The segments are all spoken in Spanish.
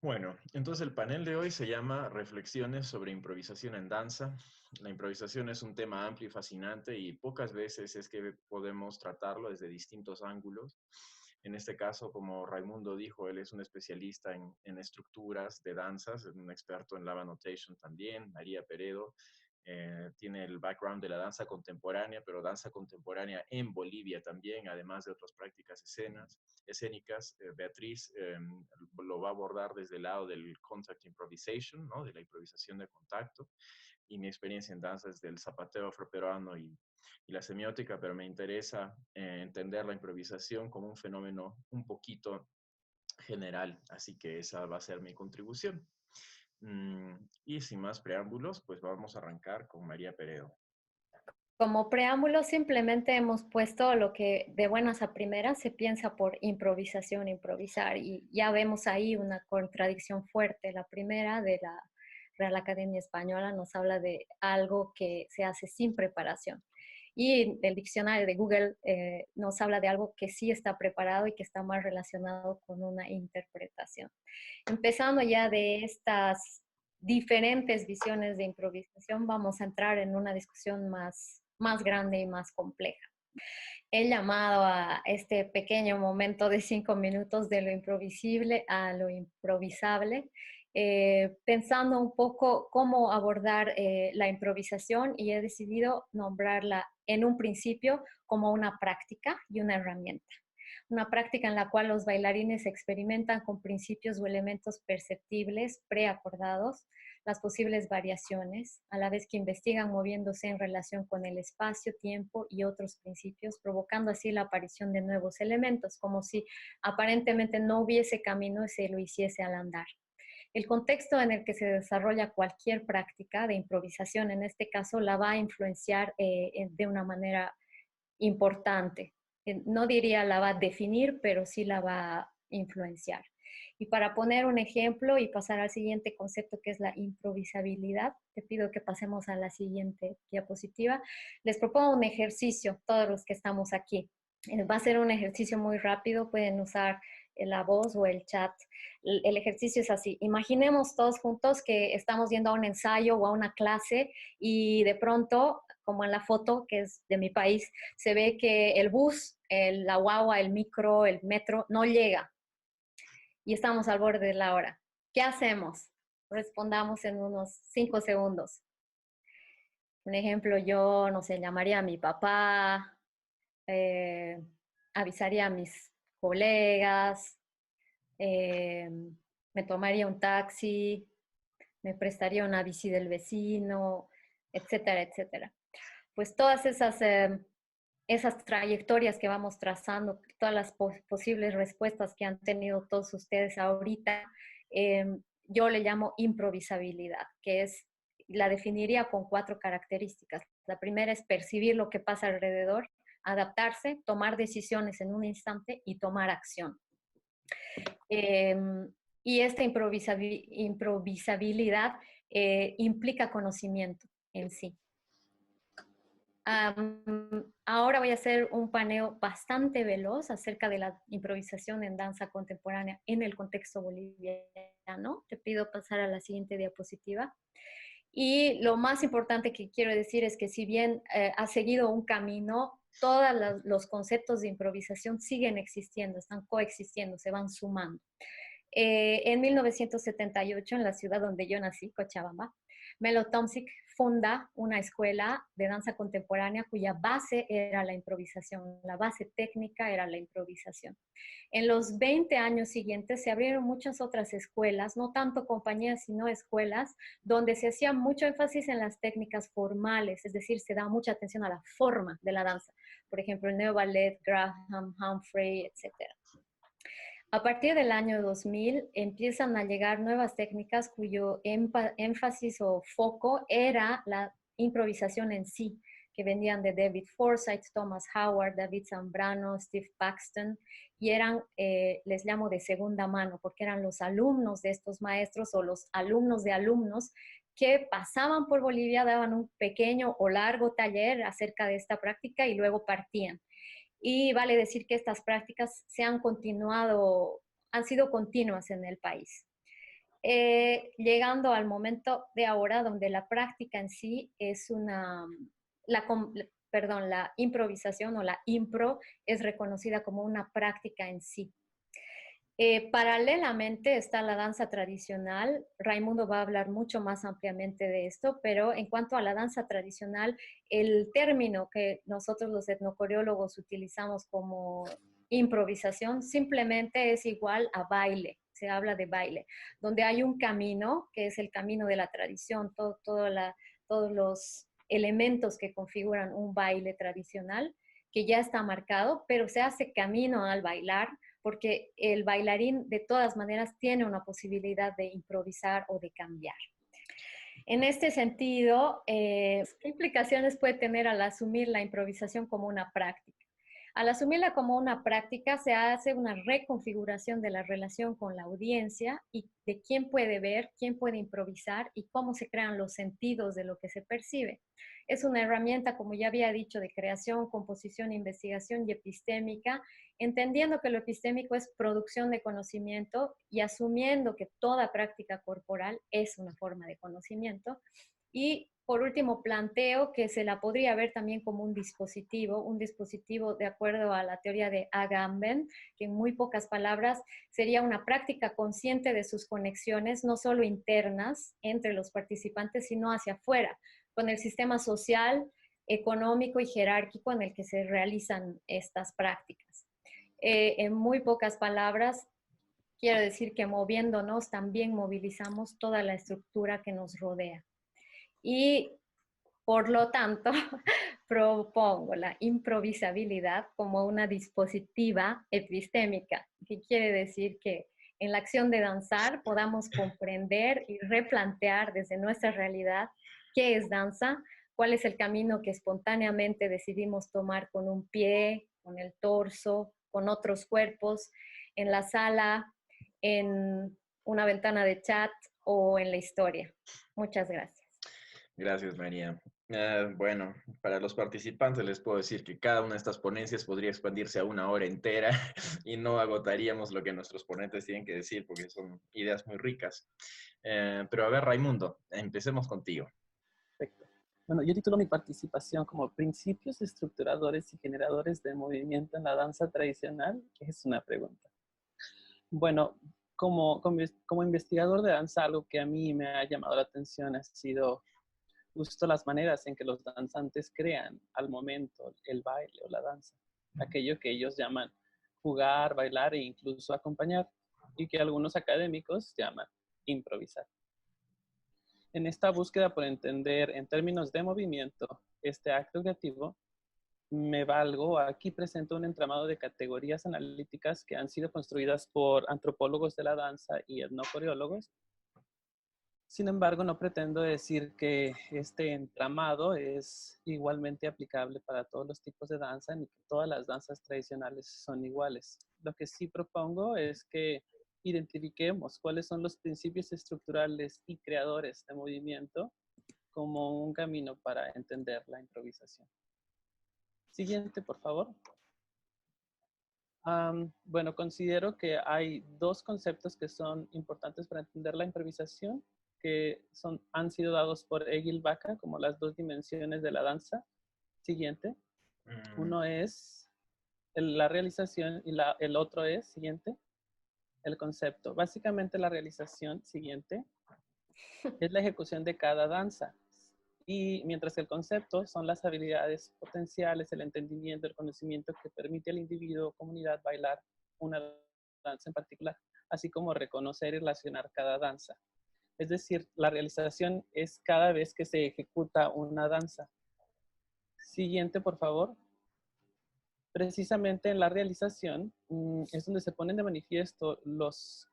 Bueno, entonces el panel de hoy se llama Reflexiones sobre improvisación en danza. La improvisación es un tema amplio y fascinante y pocas veces es que podemos tratarlo desde distintos ángulos. En este caso, como Raimundo dijo, él es un especialista en estructuras de danzas, es un experto en Lava Notation también. María Peredo tiene el background de la danza contemporánea, pero danza contemporánea en Bolivia también, además de otras prácticas escénicas. Beatriz lo va a abordar desde el lado del contact improvisation, ¿no? De la improvisación de contacto, y mi experiencia en danza es del zapateo afroperuano y la semiótica, pero me interesa entender la improvisación como un fenómeno un poquito general, así que esa va a ser mi contribución. Y sin más preámbulos, pues vamos a arrancar con María Peredo. Como preámbulo, simplemente hemos puesto lo que de buenas a primeras se piensa por improvisación, improvisar, y ya vemos ahí una contradicción fuerte. La primera de la Real Academia Española nos habla de algo que se hace sin preparación. Y el diccionario de Google nos habla de algo que sí está preparado y que está más relacionado con una interpretación. Empezando ya de estas diferentes visiones de improvisación, vamos a entrar en una discusión más grande y más compleja. He llamado a este pequeño momento de 5 minutos de lo imprevisible a lo improvisable, pensando un poco cómo abordar la improvisación, y he decidido nombrarla en un principio como una práctica y una herramienta. Una práctica en la cual los bailarines experimentan con principios o elementos perceptibles, preacordados, las posibles variaciones, a la vez que investigan moviéndose en relación con el espacio, tiempo y otros principios, provocando así la aparición de nuevos elementos, como si aparentemente no hubiese camino y se lo hiciese al andar. El contexto en el que se desarrolla cualquier práctica de improvisación, en este caso, la va a influenciar de una manera importante. No diría la va a definir, pero sí la va a influenciar. Y para poner un ejemplo y pasar al siguiente concepto, que es la improvisabilidad, te pido que pasemos a la siguiente diapositiva. Les propongo un ejercicio, todos los que estamos aquí. Va a ser un ejercicio muy rápido, pueden usar la voz o el chat. El ejercicio es así: imaginemos todos juntos que estamos yendo a un ensayo o a una clase y de pronto, como en la foto que es de mi país, se ve que el bus, la guagua, el micro, el metro no llega y estamos al borde de la hora. ¿Qué hacemos? Respondamos en unos 5 segundos. Un ejemplo, yo, no sé, llamaría a mi papá, eh, avisaría a mis colegas, eh, me tomaría un taxi, me prestaría una bici del vecino, etcétera, etcétera. Pues todas esas trayectorias que vamos trazando, todas las posibles respuestas que han tenido todos ustedes ahorita, eh, yo le llamo improvisabilidad, que es, la definiría con 4 características. La primera es percibir lo que pasa alrededor, adaptarse, tomar decisiones en un instante y tomar acción. Eh, y esta improvisabilidad implica conocimiento en sí. Ahora voy a hacer un paneo bastante veloz acerca de la improvisación en danza contemporánea en el contexto boliviano. Te pido pasar a la siguiente diapositiva. Y lo más importante que quiero decir es que, si bien ha seguido un camino, todos los conceptos de improvisación siguen existiendo, están coexistiendo, se van sumando. En 1978, en la ciudad donde yo nací, Cochabamba, Melo Tomsic funda una escuela de danza contemporánea cuya base era la improvisación, la base técnica era la improvisación. En los 20 años siguientes se abrieron muchas otras escuelas, no tanto compañías, sino escuelas, donde se hacía mucho énfasis en las técnicas formales, es decir, se da mucha atención a la forma de la danza. Por ejemplo, el Neo Ballet, Graham, Humphrey, etc. A partir del año 2000 empiezan a llegar nuevas técnicas cuyo énfasis o foco era la improvisación en sí, que venían de David Forsythe, Thomas Howard, David Zambrano, Steve Paxton, y eran, les llamo de segunda mano, porque eran los alumnos de estos maestros o los alumnos de alumnos que pasaban por Bolivia, daban un pequeño o largo taller acerca de esta práctica y luego partían. Y vale decir que estas prácticas han sido continuas en el país. llegando al momento de ahora donde la práctica en sí es la improvisación o la impro es reconocida como una práctica en sí. Paralelamente está la danza tradicional. Raimundo va a hablar mucho más ampliamente de esto, pero en cuanto a la danza tradicional, el término que nosotros los etnocoreólogos utilizamos como improvisación simplemente es igual a baile. Se habla de baile, donde hay un camino, que es el camino de la tradición, todos los elementos que configuran un baile tradicional, que ya está marcado, pero se hace camino al bailar porque el bailarín de todas maneras tiene una posibilidad de improvisar o de cambiar. En este sentido, ¿qué implicaciones puede tener al asumir la improvisación como una práctica? Al asumirla como una práctica, se hace una reconfiguración de la relación con la audiencia y de quién puede ver, quién puede improvisar y cómo se crean los sentidos de lo que se percibe. Es una herramienta, como ya había dicho, de creación, composición, investigación y epistémica, entendiendo que lo epistémico es producción de conocimiento y asumiendo que toda práctica corporal es una forma de conocimiento. Y por último, planteo que se la podría ver también como un dispositivo de acuerdo a la teoría de Agamben, que en muy pocas palabras sería una práctica consciente de sus conexiones, no solo internas entre los participantes, sino hacia afuera, con el sistema social, económico y jerárquico en el que se realizan estas prácticas. En muy pocas palabras, quiero decir que moviéndonos también movilizamos toda la estructura que nos rodea. Y por lo tanto, propongo la improvisabilidad como una dispositiva epistémica, que quiere decir que en la acción de danzar podamos comprender y replantear desde nuestra realidad qué es danza, cuál es el camino que espontáneamente decidimos tomar con un pie, con el torso, con otros cuerpos, en la sala, en una ventana de chat o en la historia. Muchas gracias. Gracias, María. Bueno, para los participantes les puedo decir que cada una de estas ponencias podría expandirse a una hora entera y no agotaríamos lo que nuestros ponentes tienen que decir porque son ideas muy ricas. Pero a ver, Raimundo, empecemos contigo. Perfecto. Bueno, yo titulo mi participación como Principios estructuradores y generadores de movimiento en la danza tradicional, que es una pregunta. Bueno, como investigador de danza, algo que a mí me ha llamado la atención ha sido justo las maneras en que los danzantes crean al momento el baile o la danza. Aquello que ellos llaman jugar, bailar e incluso acompañar, y que algunos académicos llaman improvisar. En esta búsqueda por entender en términos de movimiento este acto creativo, aquí presento un entramado de categorías analíticas que han sido construidas por antropólogos de la danza y etnocoreólogos. Sin embargo, no pretendo decir que este entramado es igualmente aplicable para todos los tipos de danza, ni que todas las danzas tradicionales son iguales. Lo que sí propongo es que identifiquemos cuáles son los principios estructurales y creadores de movimiento como un camino para entender la improvisación. Siguiente, por favor. Bueno, considero que hay dos conceptos que son importantes para entender la improvisación, que han sido dados por Egil Baca como las dos dimensiones de la danza. Siguiente. Uno es la realización y el otro es, siguiente, el concepto. Básicamente la realización, siguiente, es la ejecución de cada danza. Y mientras que el concepto son las habilidades potenciales, el entendimiento, el conocimiento que permite al individuo o comunidad bailar una danza en particular, así como reconocer y relacionar cada danza. Es decir, la realización es cada vez que se ejecuta una danza. Siguiente, por favor. Precisamente en la realización es donde se ponen de manifiesto los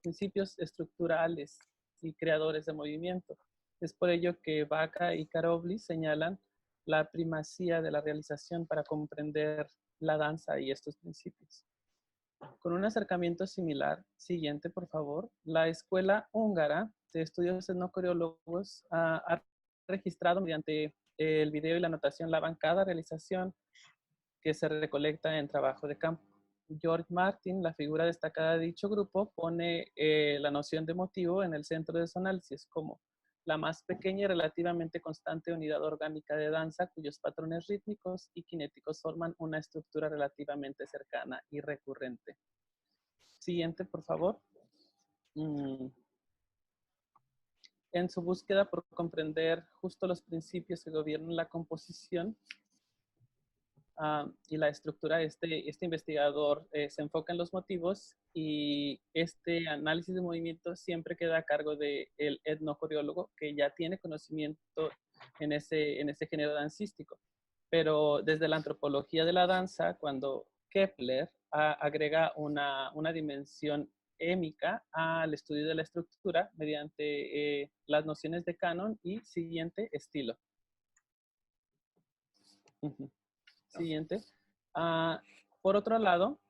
principios estructurales y creadores de movimiento. Es por ello que Baca y Karoly señalan la primacía de la realización para comprender la danza y estos principios. Con un acercamiento similar, siguiente por favor, la Escuela Húngara de Estudios Etnocoreólogos ha registrado mediante el video y la notación la bancada realización que se recolecta en trabajo de campo. George Martin, la figura destacada de dicho grupo, pone la noción de motivo en el centro de su análisis como la más pequeña y relativamente constante unidad orgánica de danza cuyos patrones rítmicos y cinéticos forman una estructura relativamente cercana y recurrente. Siguiente, por favor. En su búsqueda por comprender justo los principios que gobiernan la composición y la estructura, este investigador se enfoca en los motivos y este análisis de movimiento siempre queda a cargo del etnocoreólogo que ya tiene conocimiento en ese género dancístico. Pero desde la antropología de la danza, cuando Kepler agrega una dimensión émica al estudio de la estructura mediante las nociones de canon y siguiente estilo. Siguiente. Por otro lado,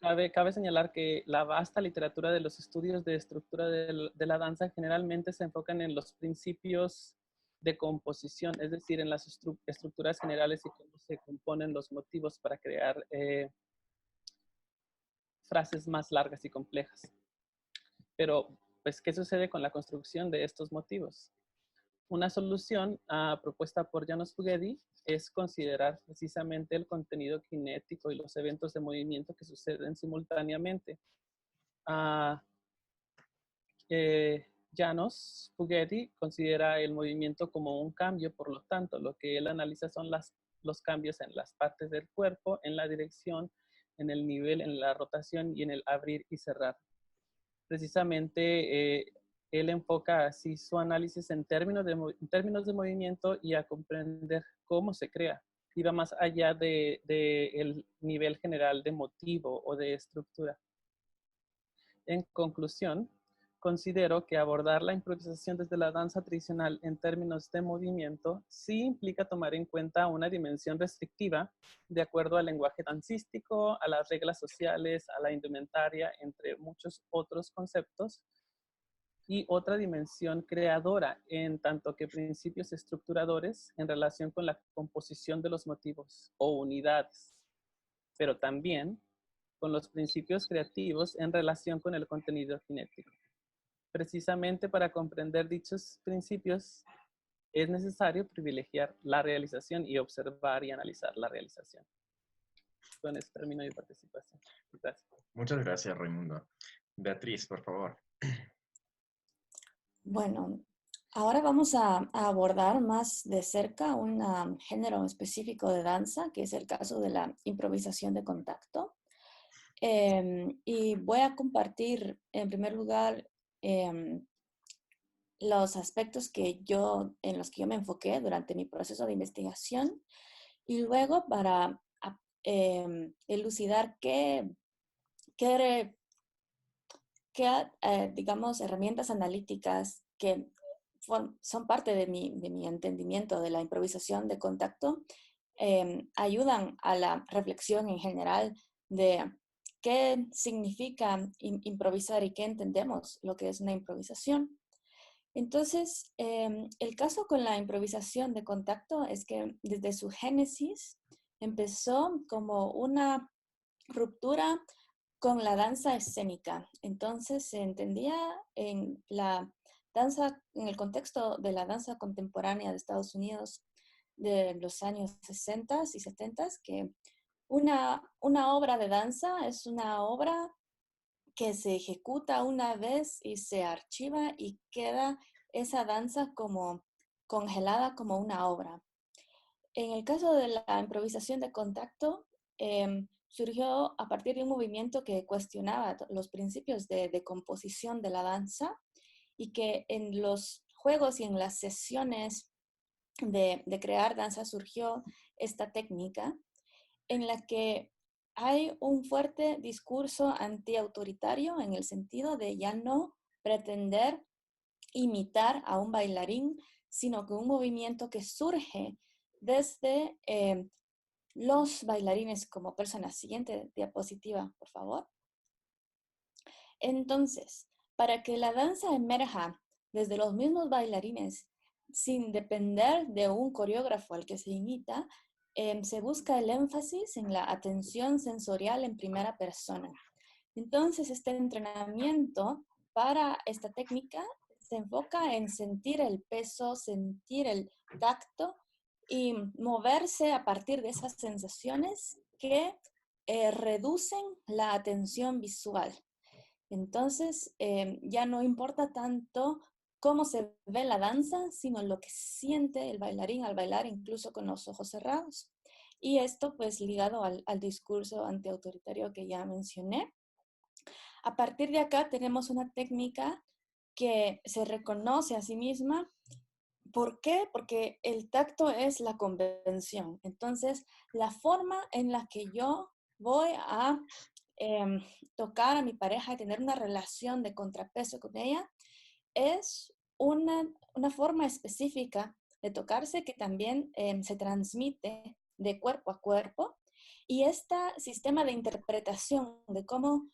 cabe señalar que la vasta literatura de los estudios de estructura de la danza generalmente se enfocan en los principios de composición, es decir, en las estructuras generales y cómo se componen los motivos para crear frases más largas y complejas. Pero, pues, ¿qué sucede con la construcción de estos motivos? Una solución propuesta por Janos Fugedi es considerar precisamente el contenido cinético y los eventos de movimiento que suceden simultáneamente. Janos Fugedi considera el movimiento como un cambio, por lo tanto, lo que él analiza son los cambios en las partes del cuerpo, en la dirección, en el nivel, en la rotación y en el abrir y cerrar. Precisamente, él enfoca así su análisis en términos de movimiento y a comprender cómo se crea. Y va más allá del nivel general de motivo o de estructura. En conclusión, considero que abordar la improvisación desde la danza tradicional en términos de movimiento sí implica tomar en cuenta una dimensión restrictiva de acuerdo al lenguaje dancístico, a las reglas sociales, a la indumentaria, entre muchos otros conceptos, y otra dimensión creadora en tanto que principios estructuradores en relación con la composición de los motivos o unidades, pero también con los principios creativos en relación con el contenido cinético. Precisamente para comprender dichos principios es necesario privilegiar la realización y observar y analizar la realización. Con esto termino mi participación. Gracias. Muchas gracias, Raimundo. Beatriz, por favor. Bueno, ahora vamos a abordar más de cerca un género específico de danza, que es el caso de la improvisación de contacto. Y voy a compartir, en primer lugar, los aspectos en los que yo me enfoqué durante mi proceso de investigación y luego para elucidar qué digamos, herramientas analíticas que son parte de mi entendimiento de la improvisación de contacto, ayudan a la reflexión en general de qué significa improvisar y qué entendemos lo que es una improvisación. Entonces, el caso con la improvisación de contacto es que desde su génesis empezó como una ruptura con la danza escénica. Entonces se entendía en la danza, en el contexto de la danza contemporánea de Estados Unidos de los años 60 y 70, que una obra de danza es una obra que se ejecuta una vez y se archiva y queda esa danza como congelada como una obra. En el caso de la improvisación de contacto, surgió a partir de un movimiento que cuestionaba los principios de composición de la danza y que en los juegos y en las sesiones de crear danza surgió esta técnica en la que hay un fuerte discurso antiautoritario en el sentido de ya no pretender imitar a un bailarín, sino que un movimiento que surge desde los bailarines como personas. Siguiente diapositiva, por favor. Entonces, para que la danza emerja desde los mismos bailarines, sin depender de un coreógrafo al que se imita, se busca el énfasis en la atención sensorial en primera persona. Entonces, este entrenamiento para esta técnica se enfoca en sentir el peso, sentir el tacto y moverse a partir de esas sensaciones que reducen la atención visual. Entonces, ya no importa tanto cómo se ve la danza, sino lo que siente el bailarín al bailar, incluso con los ojos cerrados. Y esto pues ligado al discurso antiautoritario que ya mencioné. A partir de acá tenemos una técnica que se reconoce a sí misma. ¿Por qué? Porque el tacto es la convención. Entonces, la forma en la que yo voy a tocar a mi pareja y tener una relación de contrapeso con ella es una forma específica de tocarse que también se transmite de cuerpo a cuerpo. Y este sistema de interpretación de cómo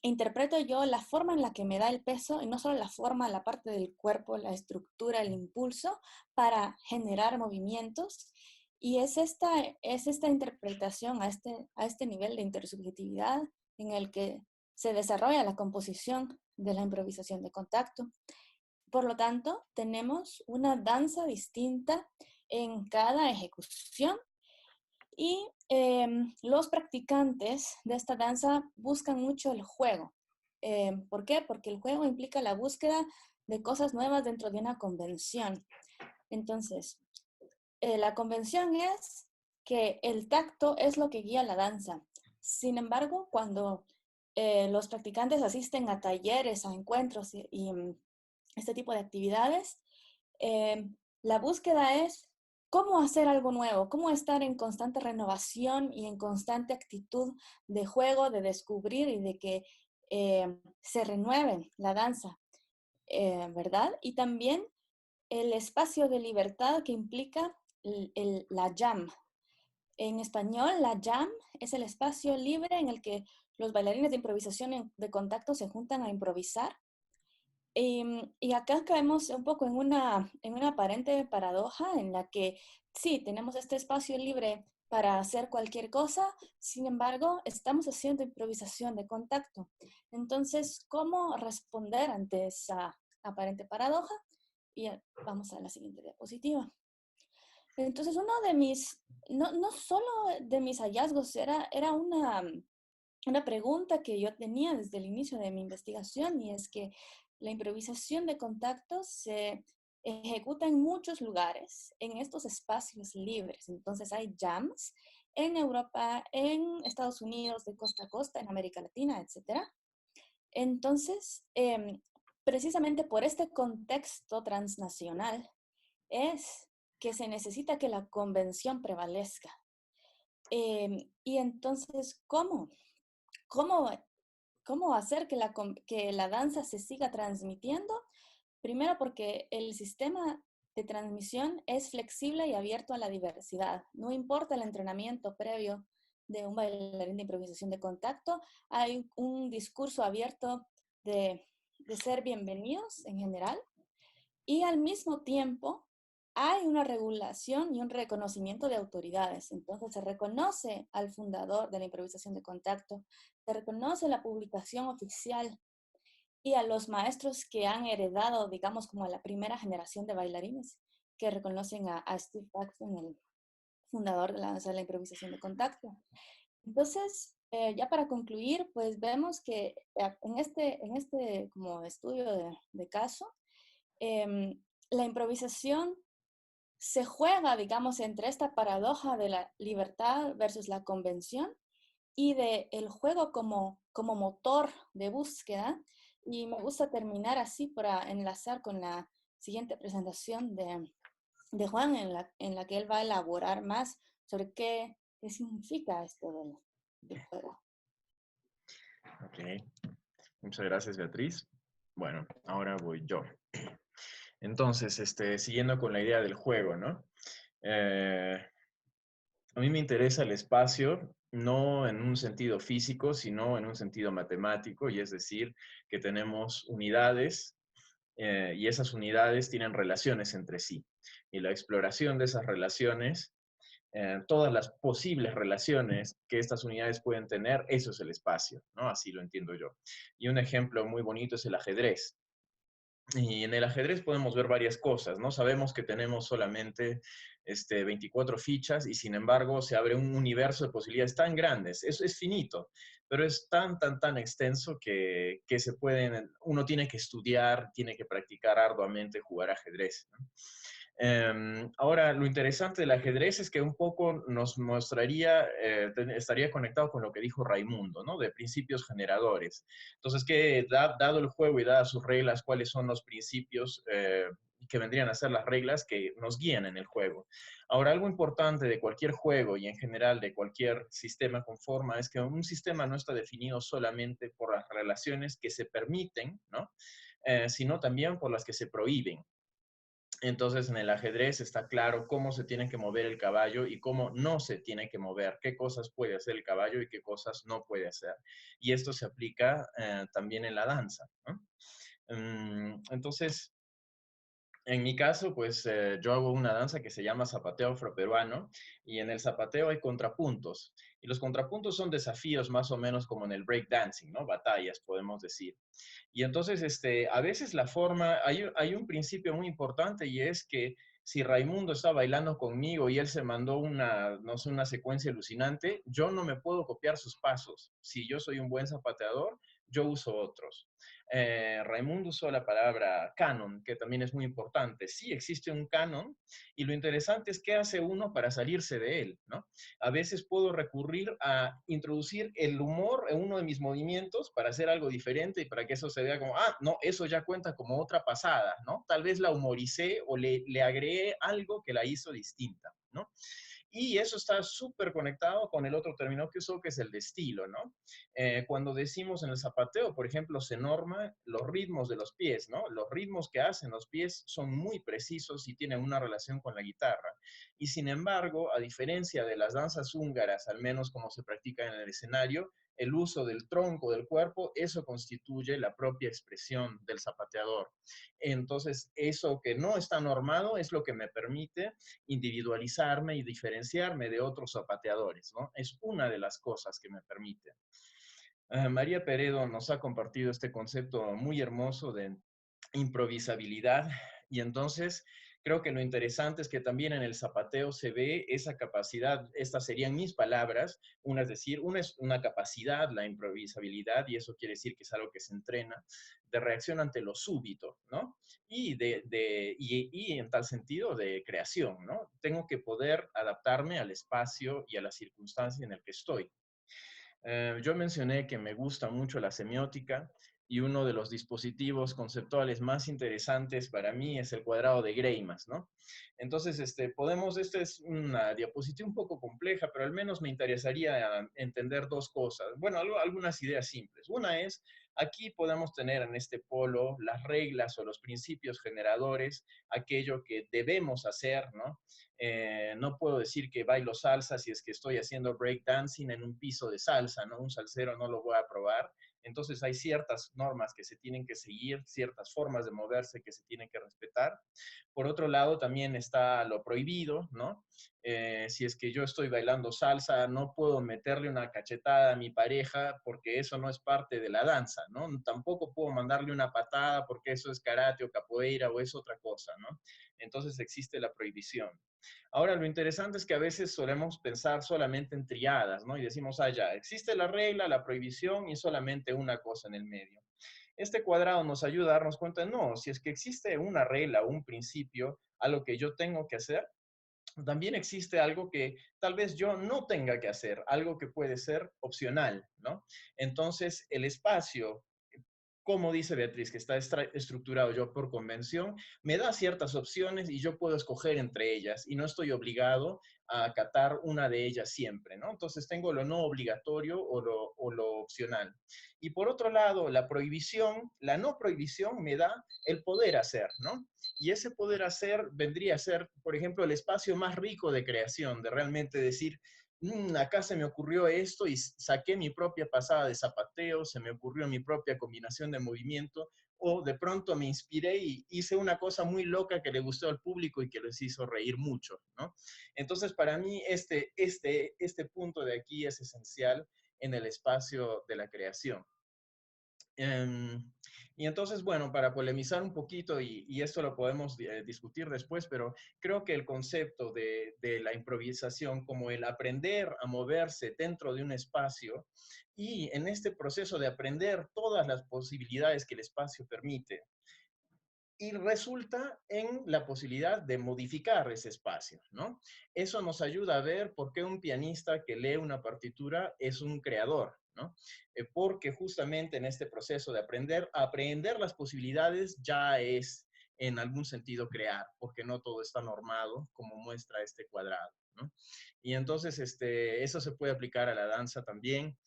interpreto yo la forma en la que me da el peso, y no solo la forma, la parte del cuerpo, la estructura, el impulso, para generar movimientos. Y es esta interpretación a este nivel de intersubjetividad en el que se desarrolla la composición de la improvisación de contacto. Por lo tanto, tenemos una danza distinta en cada ejecución y los practicantes de esta danza buscan mucho el juego. ¿Por qué? Porque el juego implica la búsqueda de cosas nuevas dentro de una convención. Entonces, la convención es que el tacto es lo que guía la danza. Sin embargo, cuando los practicantes asisten a talleres, a encuentros y este tipo de actividades, la búsqueda es cómo hacer algo nuevo, cómo estar en constante renovación y en constante actitud de juego, de descubrir y de que se renueve la danza, ¿verdad? Y también el espacio de libertad que implica la jam. En español, la jam es el espacio libre en el que los bailarines de improvisación de contacto se juntan a improvisar. Y acá caemos un poco en una aparente paradoja en la que sí, tenemos este espacio libre para hacer cualquier cosa, sin embargo, estamos haciendo improvisación de contacto. Entonces, ¿cómo responder ante esa aparente paradoja? Y vamos a la siguiente diapositiva. Entonces, uno de mis, no solo de mis hallazgos, era una pregunta que yo tenía desde el inicio de mi investigación, y es que la improvisación de contactos se ejecuta en muchos lugares, en estos espacios libres. Entonces hay jams en Europa, en Estados Unidos, de costa a costa, en América Latina, etc. Entonces, precisamente por este contexto transnacional es que se necesita que la convención prevalezca. Y entonces, ¿cómo hacer que la danza se siga transmitiendo? Primero, porque el sistema de transmisión es flexible y abierto a la diversidad. No importa el entrenamiento previo de un bailarín de improvisación de contacto, hay un discurso abierto de ser bienvenidos en general, y al mismo tiempo hay una regulación y un reconocimiento de autoridades. Entonces se reconoce al fundador de la improvisación de contacto, se reconoce la publicación oficial y a los maestros que han heredado, digamos, como a la primera generación de bailarines, que reconocen a Steve Paxton, el fundador de la improvisación de contacto. Entonces, ya para concluir, pues vemos que en este como estudio de caso, la improvisación se juega, digamos, entre esta paradoja de la libertad versus la convención y de el juego como motor de búsqueda. Y me gusta terminar así para enlazar con la siguiente presentación de Juan, en la que él va a elaborar más sobre qué significa esto del juego. Ok, muchas gracias, Beatriz. Bueno, ahora voy yo. Entonces, siguiendo con la idea del juego, ¿no? A mí me interesa el espacio no en un sentido físico, sino en un sentido matemático, y es decir, que tenemos unidades y esas unidades tienen relaciones entre sí. Y la exploración de esas relaciones todas las posibles relaciones que estas unidades pueden tener, eso es el espacio, ¿no? Así lo entiendo yo. Y un ejemplo muy bonito es el ajedrez. Y en el ajedrez podemos ver varias cosas, ¿no? Sabemos que tenemos solamente 24 fichas y sin embargo se abre un universo de posibilidades tan grandes. Eso es finito, pero es tan extenso que se pueden, uno tiene que estudiar, tiene que practicar arduamente jugar ajedrez, ¿no? Ahora, lo interesante del ajedrez es que un poco nos mostraría, estaría conectado con lo que dijo Raimundo, ¿no? De principios generadores. Entonces, que dado el juego y dadas sus reglas, ¿cuáles son los principios que vendrían a ser las reglas que nos guían en el juego? Ahora, algo importante de cualquier juego y en general de cualquier sistema con forma es que un sistema no está definido solamente por las relaciones que se permiten, ¿no? Sino también por las que se prohíben. Entonces, en el ajedrez está claro cómo se tiene que mover el caballo y cómo no se tiene que mover, qué cosas puede hacer el caballo y qué cosas no puede hacer. Y esto se aplica también en la danza, ¿no? Entonces, en mi caso, pues yo hago una danza que se llama zapateo afroperuano y en el zapateo hay contrapuntos. Y los contrapuntos son desafíos más o menos como en el breakdancing, ¿no? Batallas, podemos decir. Y entonces, a veces la forma, hay un principio muy importante y es que si Raimundo está bailando conmigo y él se mandó una, no sé, una secuencia alucinante, yo no me puedo copiar sus pasos. Si yo soy un buen zapateador, yo uso otros. Raimundo usó la palabra canon, que también es muy importante. Sí existe un canon y lo interesante es qué hace uno para salirse de él, ¿no? A veces puedo recurrir a introducir el humor en uno de mis movimientos para hacer algo diferente y para que eso se vea como, ah, no, eso ya cuenta como otra pasada, ¿no? Tal vez la humoricé o le agregué algo que la hizo distinta, ¿no? Y eso está súper conectado con el otro término que usó, que es el de estilo, ¿no? Cuando decimos en el zapateo, por ejemplo, se norma los ritmos de los pies, ¿no? Los ritmos que hacen los pies son muy precisos y tienen una relación con la guitarra. Y sin embargo, a diferencia de las danzas húngaras, al menos como se practica en el escenario, el uso del tronco del cuerpo, eso constituye la propia expresión del zapateador. Entonces, eso que no está normado es lo que me permite individualizarme y diferenciarme de otros zapateadores, ¿no? Es una de las cosas que me permite. María Peredo nos ha compartido este concepto muy hermoso de improvisabilidad y entonces creo que lo interesante es que también en el zapateo se ve esa capacidad, estas serían mis palabras, una es decir, una es una capacidad, la improvisabilidad, y eso quiere decir que es algo que se entrena, de reacción ante lo súbito, ¿no? Y en tal sentido de creación, ¿no? Tengo que poder adaptarme al espacio y a la circunstancia en el que estoy. Yo mencioné que me gusta mucho la semiótica y uno de los dispositivos conceptuales más interesantes para mí es el cuadrado de Greimas, ¿no? Entonces, esta es una diapositiva un poco compleja, pero al menos me interesaría entender dos cosas. Bueno, algunas ideas simples. Una es, aquí podemos tener en este polo las reglas o los principios generadores, aquello que debemos hacer, ¿no? No puedo decir que bailo salsa si es que estoy haciendo breakdancing en un piso de salsa, ¿no? Un salsero no lo voy a probar. Entonces hay ciertas normas que se tienen que seguir, ciertas formas de moverse que se tienen que respetar. Por otro lado, también está lo prohibido, ¿no? Si es que yo estoy bailando salsa, no puedo meterle una cachetada a mi pareja porque eso no es parte de la danza, ¿no? Tampoco puedo mandarle una patada porque eso es karate o capoeira o es otra cosa, ¿no? Entonces existe la prohibición. Ahora, lo interesante es que a veces solemos pensar solamente en triadas, ¿no? Y decimos, ah, ya, existe la regla, la prohibición y solamente una cosa en el medio. Este cuadrado nos ayuda a darnos cuenta, no, si es que existe una regla o un principio, algo que yo tengo que hacer, también existe algo que tal vez yo no tenga que hacer, algo que puede ser opcional, ¿no? Entonces, el espacio, como dice Beatriz, que está estructurado yo por convención, me da ciertas opciones y yo puedo escoger entre ellas y no estoy obligado a acatar una de ellas siempre, ¿no? Entonces tengo lo no obligatorio o lo opcional. Y por otro lado, la prohibición, la no prohibición me da el poder hacer, ¿no? Y ese poder hacer vendría a ser, por ejemplo, el espacio más rico de creación, de realmente decir, acá se me ocurrió esto y saqué mi propia pasada de zapateo, se me ocurrió mi propia combinación de movimiento, o de pronto me inspiré y hice una cosa muy loca que le gustó al público y que les hizo reír mucho, ¿no? Entonces, para mí, este punto de aquí es esencial en el espacio de la creación. Y entonces, bueno, para polemizar un poquito, y esto lo podemos discutir después, pero creo que el concepto de la improvisación como el aprender a moverse dentro de un espacio y en este proceso de aprender todas las posibilidades que el espacio permite, y resulta en la posibilidad de modificar ese espacio, ¿no? Eso nos ayuda a ver por qué un pianista que lee una partitura es un creador, ¿no? Porque justamente en este proceso de aprender las posibilidades ya es en algún sentido crear, porque no todo está normado como muestra este cuadrado, ¿no? Y entonces eso se puede aplicar a la danza también.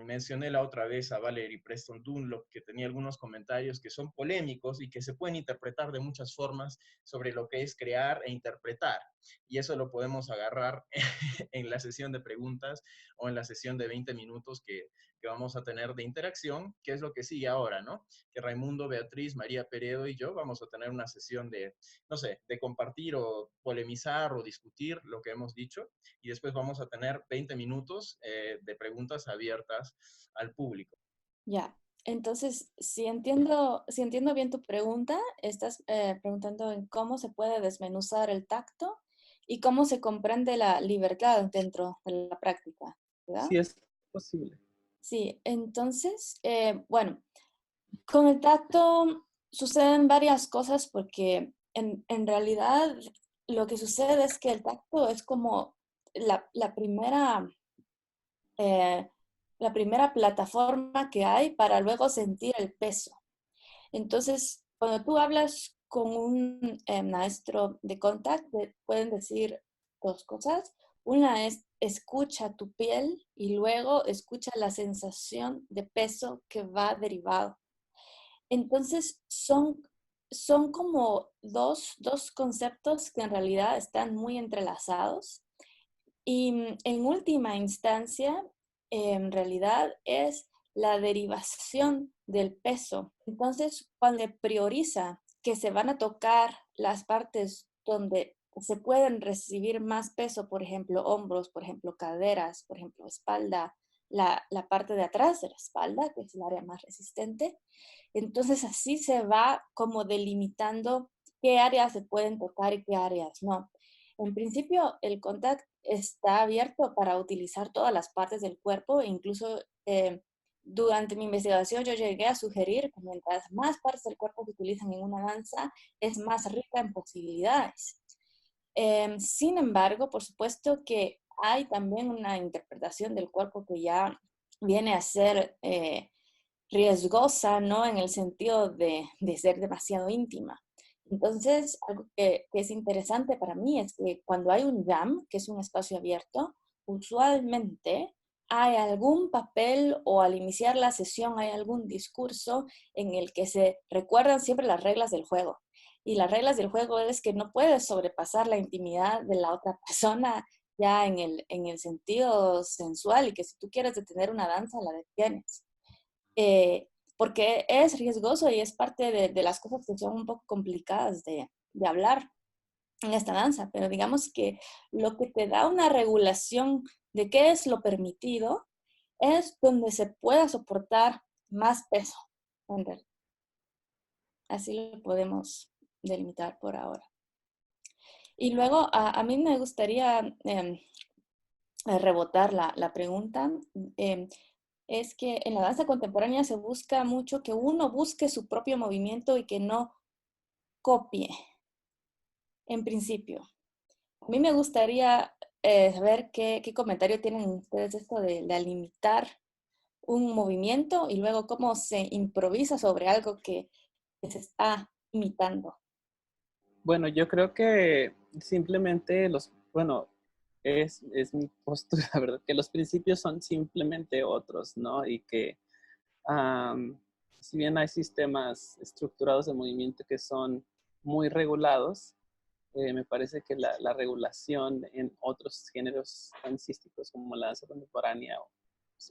Mencioné la otra vez a Valerie Preston Dunlop, que tenía algunos comentarios que son polémicos y que se pueden interpretar de muchas formas sobre lo que es crear e interpretar. Y eso lo podemos agarrar en la sesión de preguntas o en la sesión de 20 minutos que vamos a tener de interacción, que es lo que sigue ahora, ¿no? Que Raimundo, Beatriz, María Peredo y yo vamos a tener una sesión de, no sé, de compartir o polemizar o discutir lo que hemos dicho, y después vamos a tener 20 minutos de preguntas abiertas al público. Ya, entonces, si entiendo bien tu pregunta, estás preguntando en cómo se puede desmenuzar el tacto y cómo se comprende la libertad dentro de la práctica, ¿verdad? Si es posible. Sí, entonces, bueno, con el tacto suceden varias cosas porque en realidad lo que sucede es que el tacto es como la primera eh, la primera plataforma que hay para luego sentir el peso. Entonces, cuando tú hablas con un maestro de contact, pueden decir dos cosas. Una es escucha tu piel y luego escucha la sensación de peso que va derivado. Entonces, son como dos conceptos que en realidad están muy entrelazados y en última instancia, en realidad es la derivación del peso. Entonces, cuando prioriza que se van a tocar las partes donde se pueden recibir más peso, por ejemplo, hombros, por ejemplo, caderas, por ejemplo, espalda, la parte de atrás de la espalda, que es el área más resistente. Entonces, así se va como delimitando qué áreas se pueden tocar y qué áreas no. En principio, el contact está abierto para utilizar todas las partes del cuerpo, e incluso durante mi investigación yo llegué a sugerir que mientras más partes del cuerpo se utilizan en una danza, es más rica en posibilidades. Sin embargo, por supuesto que hay también una interpretación del cuerpo que ya viene a ser riesgosa, ¿no? En el sentido de ser demasiado íntima. Entonces, algo que es interesante para mí es que cuando hay un jam, que es un espacio abierto, usualmente hay algún papel o al iniciar la sesión hay algún discurso en el que se recuerdan siempre las reglas del juego. Y las reglas del juego es que no puedes sobrepasar la intimidad de la otra persona ya en el sentido sensual y que si tú quieres detener una danza, la detienes. Porque es riesgoso y es parte de las cosas que son un poco complicadas de hablar en esta danza, pero digamos que lo que te da una regulación de qué es lo permitido es donde se pueda soportar más peso. Así lo podemos delimitar por ahora. Y luego a mí me gustaría rebotar la pregunta. Es que en la danza contemporánea se busca mucho que uno busque su propio movimiento y que no copie, en principio. A mí me gustaría saber qué comentario tienen ustedes de esto de limitar un movimiento y luego cómo se improvisa sobre algo que se está imitando. Bueno, yo creo que simplemente es mi postura, ¿verdad? Que los principios son simplemente otros, ¿no? Y que si bien hay sistemas estructurados de movimiento que son muy regulados, me parece que la regulación en otros géneros dancísticos como la danza contemporánea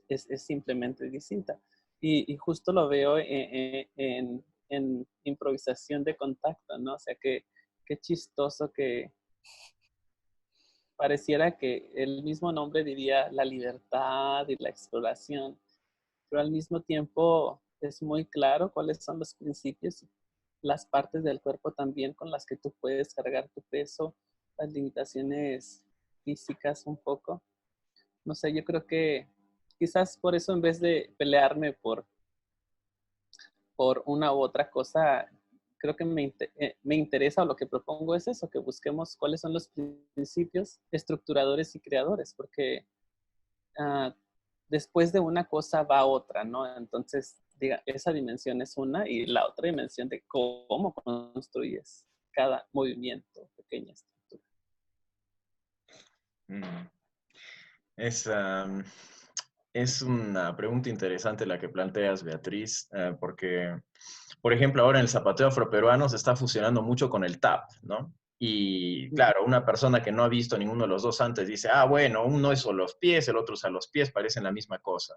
es simplemente distinta. Y justo lo veo en improvisación de contacto, ¿no? O sea, qué chistoso que pareciera que el mismo nombre diría la libertad y la exploración, pero al mismo tiempo es muy claro cuáles son los principios, las partes del cuerpo también con las que tú puedes cargar tu peso, las limitaciones físicas un poco. No sé, yo creo que quizás por eso en vez de pelearme por una u otra cosa, creo que me interesa o lo que propongo es eso, que busquemos cuáles son los principios estructuradores y creadores, porque después de una cosa va otra, ¿no? Entonces, diga, esa dimensión es una y la otra dimensión de cómo construyes cada movimiento, pequeña estructura. Es, es una pregunta interesante la que planteas, Beatriz, porque, por ejemplo, ahora en el zapateo afroperuano se está fusionando mucho con el tap, ¿no? Y claro, una persona que no ha visto ninguno de los dos antes dice, ah, bueno, uno es a los pies, el otro es a los pies, parecen la misma cosa.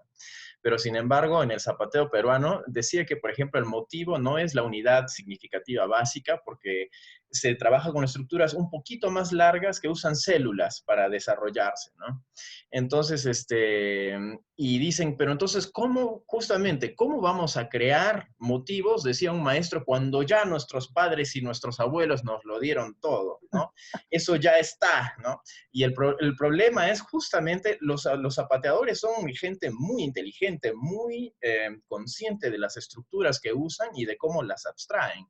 Pero sin embargo, en el zapateo peruano decía que, por ejemplo, el motivo no es la unidad significativa básica, porque se trabaja con estructuras un poquito más largas que usan células para desarrollarse, ¿no? Entonces, y dicen, pero entonces, ¿cómo, justamente, cómo vamos a crear motivos, decía un maestro, cuando ya nuestros padres y nuestros abuelos nos lo dieron todo, ¿no? Eso ya está, ¿no? Y el problema es justamente los zapateadores son gente muy inteligente, muy consciente de las estructuras que usan y de cómo las abstraen.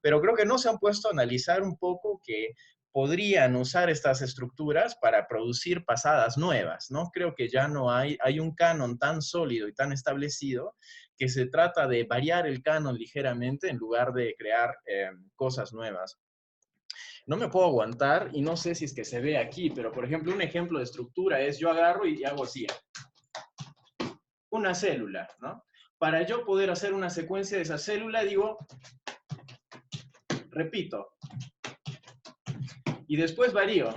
Pero creo que no se han puesto a analizar un poco que podrían usar estas estructuras para producir pasadas nuevas, ¿no? Creo que ya no hay un canon tan sólido y tan establecido que se trata de variar el canon ligeramente en lugar de crear cosas nuevas. No me puedo aguantar y no sé si es que se ve aquí, pero por ejemplo, un ejemplo de estructura es yo agarro y hago así, una célula, ¿no? Para yo poder hacer una secuencia de esa célula, digo, repito, y después varío,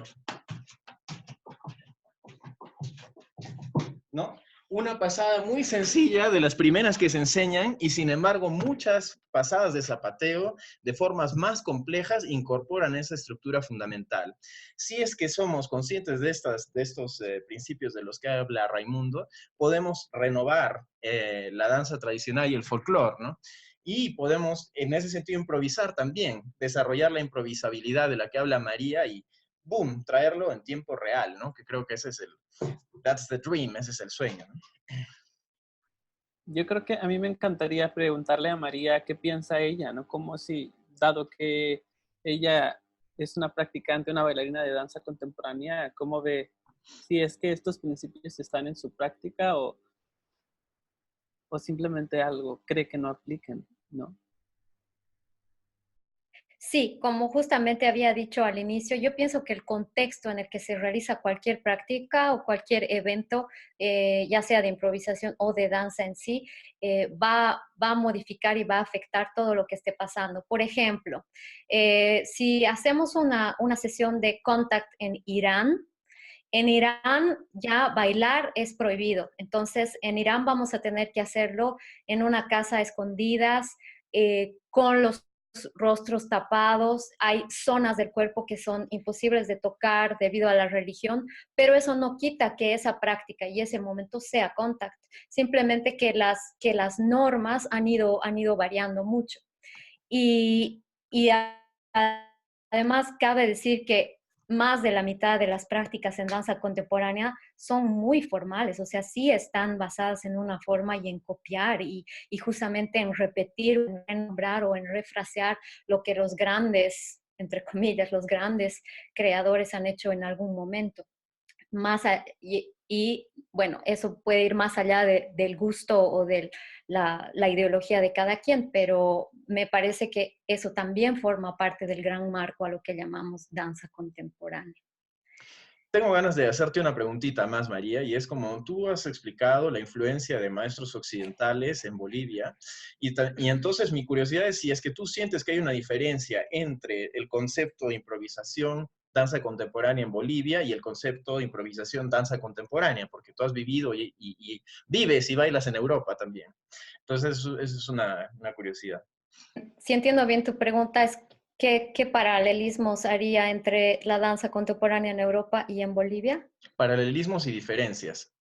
¿no? Una pasada muy sencilla, de las primeras que se enseñan, y sin embargo muchas pasadas de zapateo, de formas más complejas, incorporan esa estructura fundamental. Si es que somos conscientes de estos principios de los que habla Raimundo, podemos renovar la danza tradicional y el folclore, ¿no? Y podemos, en ese sentido, improvisar también, desarrollar la improvisabilidad de la que habla María y, boom, traerlo en tiempo real, ¿no? Que creo que ese es that's the dream, ese es el sueño, ¿no? Yo creo que a mí me encantaría preguntarle a María qué piensa ella, ¿no? Como si, dado que ella es una practicante, una bailarina de danza contemporánea, ¿cómo ve si es que estos principios están en su práctica o simplemente algo cree que no apliquen, ¿no? Sí, como justamente había dicho al inicio, yo pienso que el contexto en el que se realiza cualquier práctica o cualquier evento, ya sea de improvisación o de danza en sí, va a modificar y va a afectar todo lo que esté pasando. Por ejemplo, si hacemos una sesión de contact en Irán ya bailar es prohibido. Entonces, en Irán vamos a tener que hacerlo en una casa a escondidas, con los rostros tapados. Hay zonas del cuerpo que son imposibles de tocar debido a la religión, pero eso no quita que esa práctica y ese momento sea contact. Simplemente que las normas han ido variando mucho. Y además cabe decir que más de la mitad de las prácticas en danza contemporánea son muy formales, o sea, sí están basadas en una forma y en copiar y justamente en repetir, en nombrar o en refrasear lo que los grandes, entre comillas, los grandes creadores han hecho en algún momento. Bueno, eso puede ir más allá del gusto o de la ideología de cada quien, pero me parece que eso también forma parte del gran marco a lo que llamamos danza contemporánea. Tengo ganas de hacerte una preguntita más, María, y es como tú has explicado la influencia de maestros occidentales en Bolivia, y entonces mi curiosidad es si es que tú sientes que hay una diferencia entre el concepto de improvisación danza contemporánea en Bolivia y el concepto de improvisación danza contemporánea, porque tú has vivido y vives y bailas en Europa también. Entonces, eso es una curiosidad. Si entiendo bien tu pregunta, es ¿qué paralelismos haría entre la danza contemporánea en Europa y en Bolivia? Paralelismos y diferencias.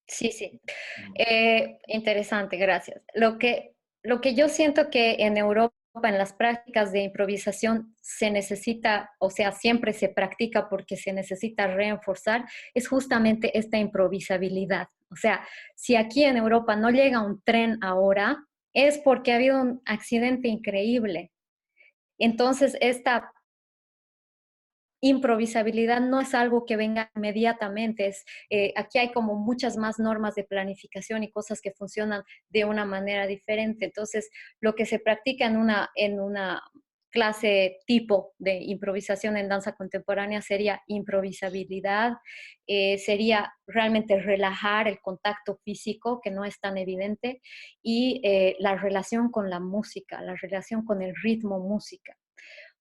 Sí, sí. Interesante, gracias. Lo que yo siento que en Europa, en las prácticas de improvisación, se necesita, o sea, siempre se practica porque se necesita reforzar, es justamente esta improvisabilidad. O sea, si aquí en Europa no llega un tren ahora, es porque ha habido un accidente increíble. Entonces, esta improvisabilidad no es algo que venga inmediatamente. Aquí hay como muchas más normas de planificación y cosas que funcionan de una manera diferente. Entonces, lo que se practica en una clase tipo de improvisación en danza contemporánea sería improvisabilidad, sería realmente relajar el contacto físico, que no es tan evidente, y la relación con la música, la relación con el ritmo música.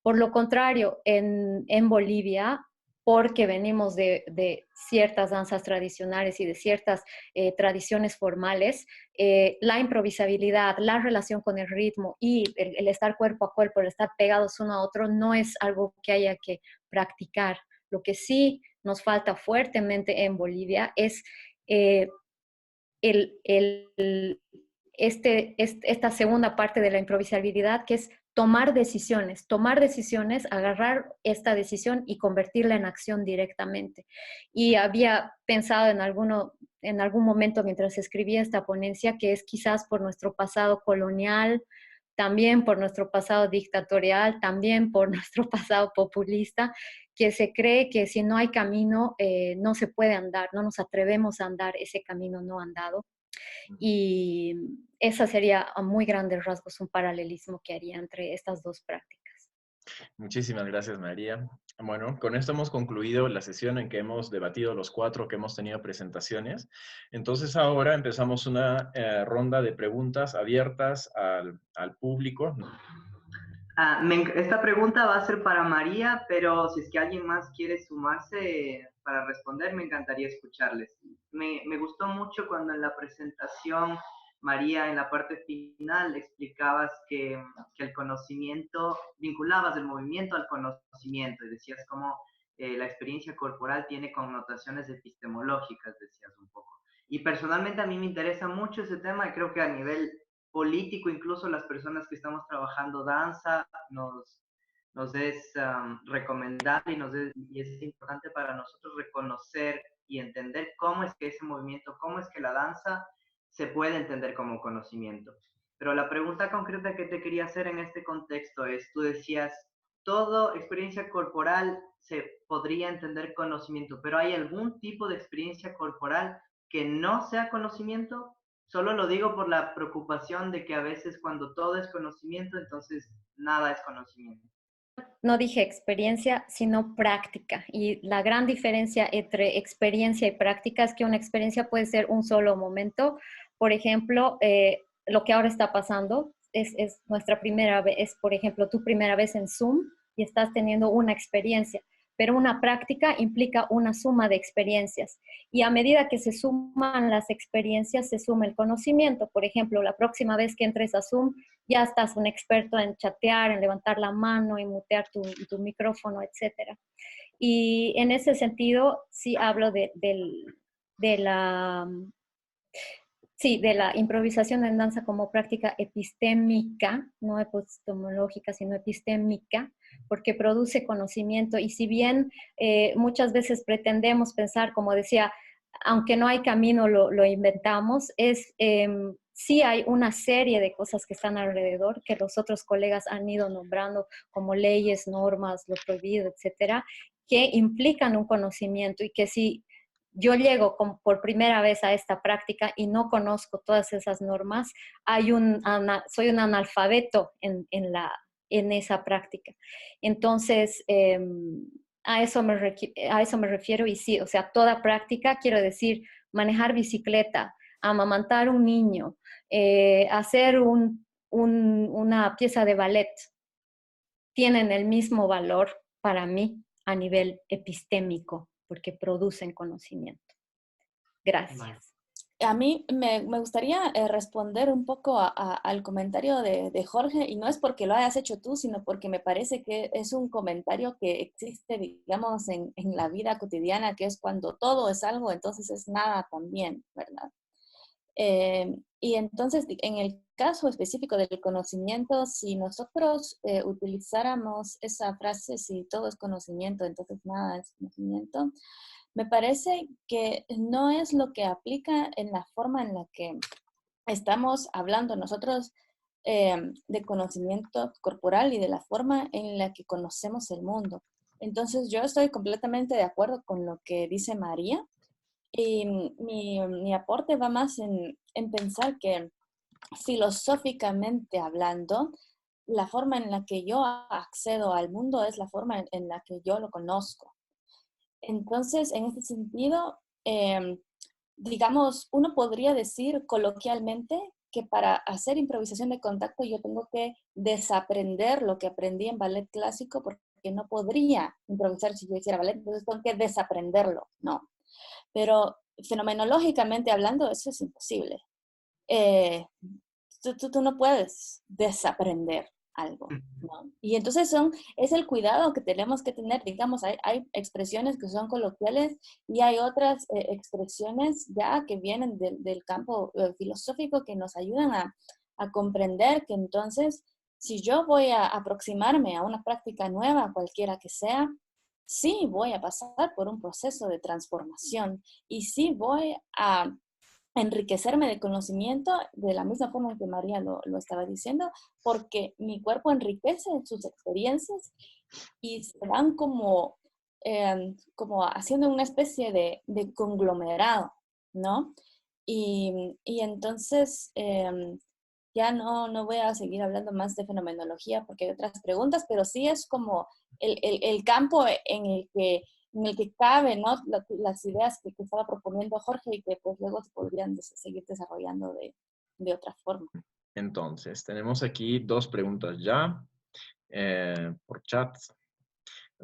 Por lo contrario, en Bolivia, porque venimos de ciertas danzas tradicionales y de ciertas tradiciones formales, la improvisabilidad, la relación con el ritmo y el estar cuerpo a cuerpo, el estar pegados uno a otro, no es algo que haya que practicar. Lo que sí nos falta fuertemente en Bolivia es eh, esta segunda parte de la improvisabilidad, que es tomar decisiones, agarrar esta decisión y convertirla en acción directamente. Y había pensado en algún momento mientras escribía esta ponencia que es quizás por nuestro pasado colonial, también por nuestro pasado dictatorial, también por nuestro pasado populista, que se cree que si no hay camino, no se puede andar, no nos atrevemos a andar ese camino no andado. Y esa sería a muy grandes rasgos un paralelismo que haría entre estas dos prácticas. Muchísimas gracias, María. Bueno, con esto hemos concluido la sesión en que hemos debatido los 4 que hemos tenido presentaciones. Entonces ahora empezamos una ronda de preguntas abiertas al público. Esta pregunta va a ser para María, pero si es que alguien más quiere sumarse para responder, me encantaría escucharles. Me gustó mucho cuando en la presentación, María, en la parte final, explicabas que el conocimiento, vinculabas el movimiento al conocimiento y decías cómo la experiencia corporal tiene connotaciones epistemológicas, decías un poco. Y personalmente a mí me interesa mucho ese tema y creo que a nivel político, incluso las personas que estamos trabajando danza, nos es recomendable y es importante para nosotros reconocer y entender cómo es que ese movimiento, cómo es que la danza se puede entender como conocimiento. Pero la pregunta concreta que te quería hacer en este contexto es, tú decías, toda experiencia corporal se podría entender conocimiento, pero ¿hay algún tipo de experiencia corporal que no sea conocimiento? Solo lo digo por la preocupación de que a veces cuando todo es conocimiento, entonces nada es conocimiento. No dije experiencia, sino práctica. Y la gran diferencia entre experiencia y práctica es que una experiencia puede ser un solo momento. Por ejemplo, lo que ahora está pasando es nuestra primera vez, es por ejemplo tu primera vez en Zoom y estás teniendo una experiencia. Pero una práctica implica una suma de experiencias. Y a medida que se suman las experiencias, se suma el conocimiento. Por ejemplo, la próxima vez que entres a Zoom, ya estás un experto en chatear, en levantar la mano, en mutear tu micrófono, etc. Y en ese sentido, sí hablo de la... Sí, de la improvisación en danza como práctica epistémica, no epistemológica, sino epistémica, porque produce conocimiento. Y si bien muchas veces pretendemos pensar, como decía, aunque no hay camino, lo inventamos, sí hay una serie de cosas que están alrededor, que los otros colegas han ido nombrando como leyes, normas, lo prohibido, etcétera, que implican un conocimiento y que si yo llego por primera vez a esta práctica y no conozco todas esas normas, soy un analfabeto en esa práctica. Entonces, a eso me refiero y sí, o sea, toda práctica, quiero decir, manejar bicicleta, amamantar un niño, hacer una pieza de ballet, tienen el mismo valor para mí a nivel epistémico, porque producen conocimiento. Gracias. A mí me gustaría responder un poco al comentario de Jorge, y no es porque lo hayas hecho tú, sino porque me parece que es un comentario que existe, digamos, en la vida cotidiana, que es cuando todo es algo, entonces es nada también, ¿verdad? Y entonces, en el caso específico del conocimiento, si nosotros utilizáramos esa frase, si todo es conocimiento, entonces nada es conocimiento, me parece que no es lo que aplica en la forma en la que estamos hablando nosotros de conocimiento corporal y de la forma en la que conocemos el mundo. Entonces, yo estoy completamente de acuerdo con lo que dice María, y mi aporte va más en pensar que filosóficamente hablando, la forma en la que yo accedo al mundo es la forma en la que yo lo conozco. Entonces, en este sentido, digamos, uno podría decir coloquialmente que para hacer improvisación de contacto yo tengo que desaprender lo que aprendí en ballet clásico, porque no podría improvisar si yo hiciera ballet, entonces tengo que desaprenderlo, ¿no? Pero fenomenológicamente hablando, eso es imposible. Eh, tú no puedes desaprender algo, ¿no? Y entonces es el cuidado que tenemos que tener. Digamos, hay expresiones que son coloquiales y hay otras expresiones ya que vienen del campo filosófico que nos ayudan a comprender que entonces, si yo voy a aproximarme a una práctica nueva, cualquiera que sea, sí voy a pasar por un proceso de transformación y sí voy a enriquecerme de conocimiento de la misma forma en que María lo estaba diciendo, porque mi cuerpo enriquece sus experiencias y se van como haciendo una especie de conglomerado, ¿no? Y entonces ya no voy a seguir hablando más de fenomenología porque hay otras preguntas, pero sí es como el campo en el que caben, ¿no? Las ideas que estaba proponiendo Jorge y que pues luego se podrían seguir desarrollando de otra forma. Entonces, tenemos aquí dos preguntas ya por chat.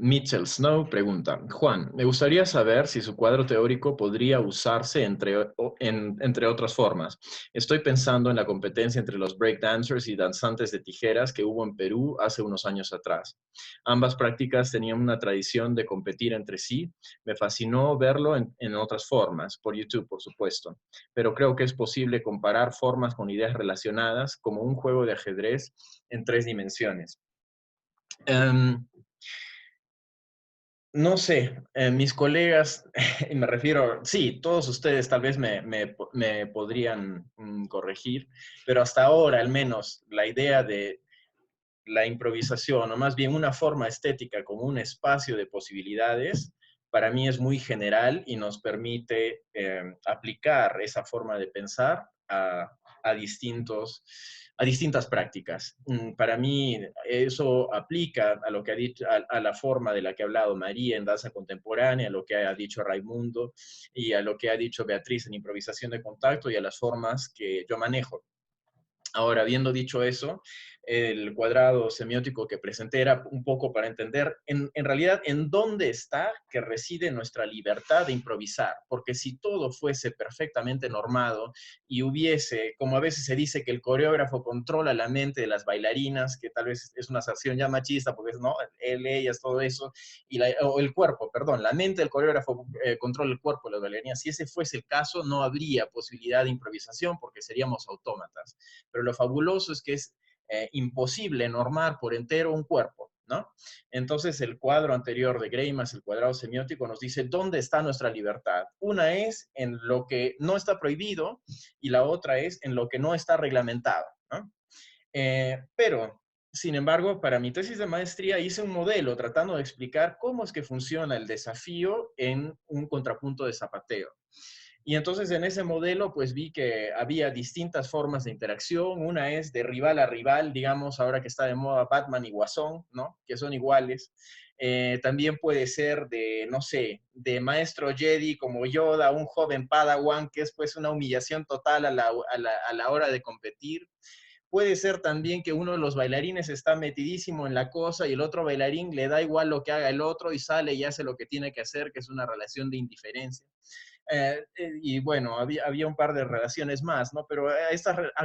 Mitchell Snow pregunta, Juan, me gustaría saber si su cuadro teórico podría usarse entre otras formas. Estoy pensando en la competencia entre los breakdancers y danzantes de tijeras que hubo en Perú hace unos años atrás. Ambas prácticas tenían una tradición de competir entre sí. Me fascinó verlo en otras formas, por YouTube, por supuesto. Pero creo que es posible comparar formas con ideas relacionadas como un juego de ajedrez en 3 dimensiones. No sé, mis colegas, y me refiero, sí, todos ustedes tal vez me podrían corregir, pero hasta ahora al menos la idea de la improvisación, o más bien una forma estética como un espacio de posibilidades, para mí es muy general y nos permite aplicar esa forma de pensar a distintas prácticas. Para mí eso aplica a lo que ha dicho, a la forma de la que ha hablado María en danza contemporánea, a lo que ha dicho Raimundo y a lo que ha dicho Beatriz en improvisación de contacto y a las formas que yo manejo. Ahora, habiendo dicho eso, el cuadrado semiótico que presenté era un poco para entender en realidad en dónde está que reside nuestra libertad de improvisar, porque si todo fuese perfectamente normado y hubiese, como a veces se dice que el coreógrafo controla la mente de las bailarinas, que tal vez es una aserción ya machista, porque no, él, ellas, todo eso, o el cuerpo, perdón, la mente del coreógrafo controla el cuerpo de las bailarinas. Si ese fuese el caso, no habría posibilidad de improvisación porque seríamos autómatas. Pero lo fabuloso es que es imposible normar por entero un cuerpo, ¿no? Entonces el cuadro anterior de Greimas, el cuadrado semiótico, nos dice dónde está nuestra libertad. Una es en lo que no está prohibido y la otra es en lo que no está reglamentado, ¿no? Pero, sin embargo, para mi tesis de maestría hice un modelo tratando de explicar cómo es que funciona el desafío en un contrapunto de zapateo. Y entonces en ese modelo pues vi que había distintas formas de interacción. Una es de rival a rival, digamos, ahora que está de moda Batman y Guasón, ¿no? Que son iguales. También puede ser de, no sé, de maestro Jedi como Yoda, un joven Padawan, que es pues una humillación total a la hora de competir. puede ser también que uno de los bailarines está metidísimo en la cosa y el otro bailarín le da igual lo que haga el otro y sale y hace lo que tiene que hacer, que es una relación de indiferencia. Y bueno, había un par de relaciones más, ¿no? Pero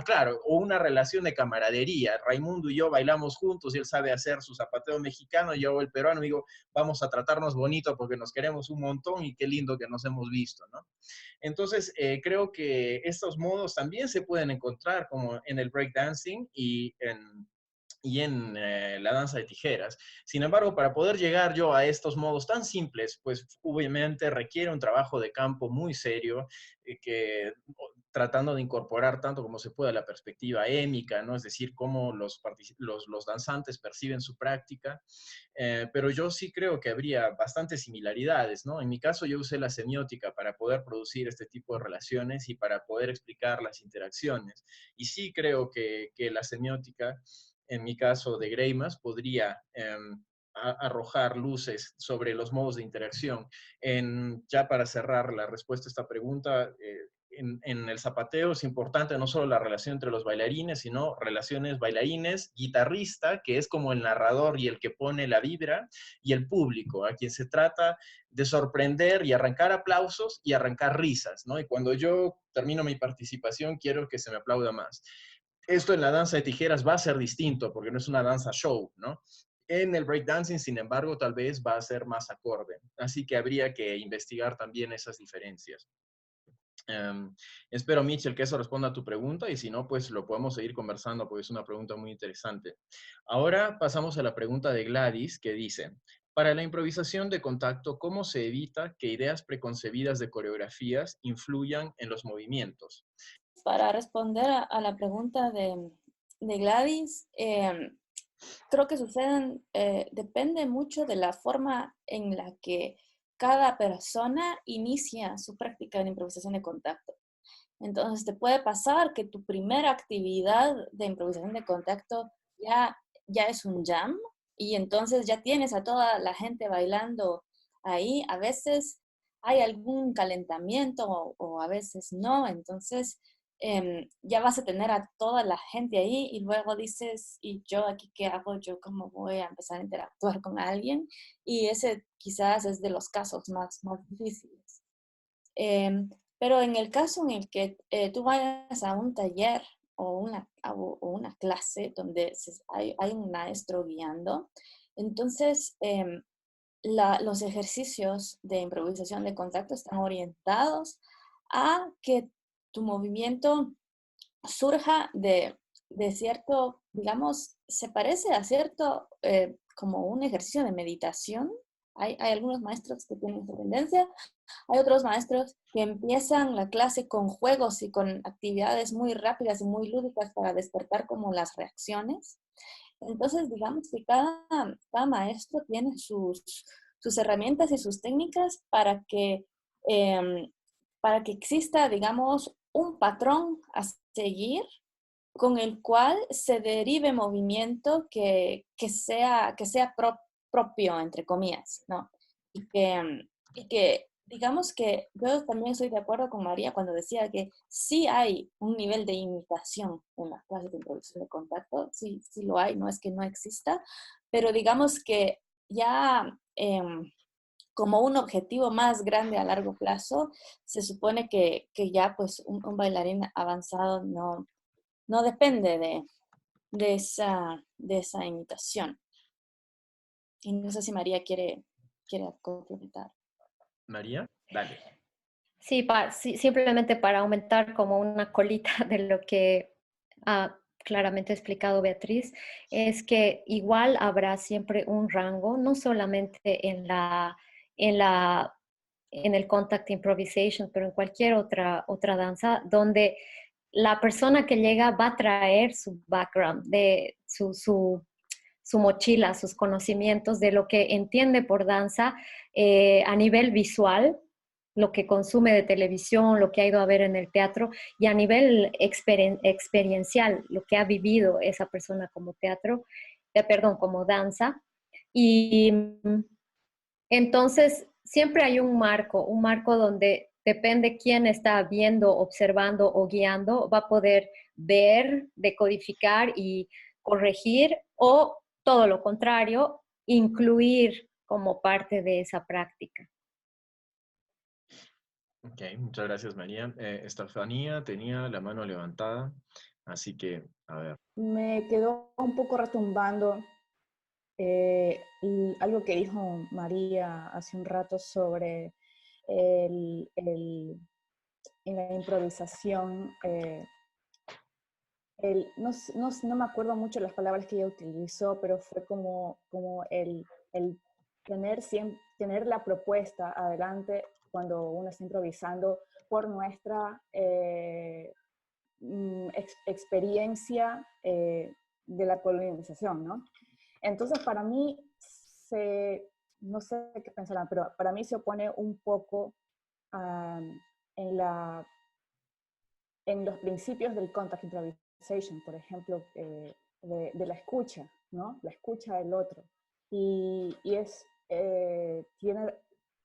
claro, o una relación de camaradería. Raimundo y yo bailamos juntos y él sabe hacer su zapateo mexicano, yo el peruano, digo, vamos a tratarnos bonito porque nos queremos un montón y qué lindo que nos hemos visto, ¿no? Entonces, creo que estos modos también se pueden encontrar como en el breakdancing y en la danza de tijeras. Sin embargo, para poder llegar yo a estos modos tan simples, pues obviamente requiere un trabajo de campo muy serio, tratando de incorporar tanto como se pueda la perspectiva émica, ¿no? Es decir, cómo los danzantes perciben su práctica, pero yo sí creo que habría bastantes similaridades, ¿no? En mi caso yo usé la semiótica para poder producir este tipo de relaciones y para poder explicar las interacciones, y sí creo que la semiótica, en mi caso de Greimas, podría arrojar luces sobre los modos de interacción. Ya para cerrar la respuesta a esta pregunta, en el zapateo es importante no solo la relación entre los bailarines, sino relaciones bailarines-guitarrista, que es como el narrador y el que pone la vibra, y el público, a quien se trata de sorprender y arrancar aplausos y arrancar risas, ¿no? Y cuando yo termino mi participación, quiero que se me aplauda más. Esto en la danza de tijeras va a ser distinto, porque no es una danza show, ¿no? En el breakdancing, sin embargo, tal vez va a ser más acorde. Así que habría que investigar también esas diferencias. Espero, Mitchell, que eso responda a tu pregunta, y si no, pues lo podemos seguir conversando, porque es una pregunta muy interesante. Ahora pasamos a la pregunta de Gladys, que dice: para la improvisación de contacto, ¿cómo se evita que ideas preconcebidas de coreografías influyan en los movimientos? Para responder a la pregunta de Gladys, creo que depende mucho de la forma en la que cada persona inicia su práctica de improvisación de contacto. Entonces, te puede pasar que tu primera actividad de improvisación de contacto ya es un jam, y entonces ya tienes a toda la gente bailando ahí. A veces hay algún calentamiento o a veces no. Entonces, ya vas a tener a toda la gente ahí y luego dices, ¿y yo aquí qué hago? ¿Yo cómo voy a empezar a interactuar con alguien? Y ese quizás es de los casos más difíciles. Pero en el caso en el que tú vayas a un taller o una clase donde hay un maestro guiando, entonces los ejercicios de improvisación de contacto están orientados a que tu movimiento surja de cierto, digamos, se parece a cierto, como un ejercicio de meditación. Hay algunos maestros que tienen esta tendencia. Hay otros maestros que empiezan la clase con juegos y con actividades muy rápidas y muy lúdicas para despertar como las reacciones. Entonces, digamos que cada maestro tiene sus herramientas y sus técnicas para que exista, digamos, un patrón a seguir con el cual se derive movimiento que sea propio, entre comillas, ¿no? Y que digamos que yo también estoy de acuerdo con María cuando decía que sí hay un nivel de imitación en las clases de improvisación de contacto, sí lo hay, no es que no exista, pero digamos que ya como un objetivo más grande a largo plazo, se supone que ya pues un bailarín avanzado no depende de esa imitación. Y no sé si María quiere complementar. María, dale. Sí, simplemente para aumentar como una colita de lo que ha claramente explicado Beatriz, es que igual habrá siempre un rango, no solamente en el contact improvisation, pero en cualquier otra danza, donde la persona que llega va a traer su background, de su mochila, sus conocimientos de lo que entiende por danza a nivel visual, lo que consume de televisión, lo que ha ido a ver en el teatro, y a nivel experiencial, lo que ha vivido esa persona como como danza. Y entonces siempre hay un marco donde depende quién está viendo, observando o guiando, va a poder ver, decodificar y corregir, o todo lo contrario, incluir como parte de esa práctica. Ok, muchas gracias, María. Estefanía tenía la mano levantada, así que, a ver. Me quedó un poco retumbando y algo que dijo María hace un rato sobre en la improvisación. No me acuerdo mucho las palabras que ella utilizó, pero fue como el tener la propuesta adelante cuando uno está improvisando por nuestra experiencia de la colonización, ¿no? Entonces, para mí, no sé qué pensarán, pero para mí se opone un poco en los principios del contact improvisation, por ejemplo, de la escucha, ¿no? La escucha del otro. Y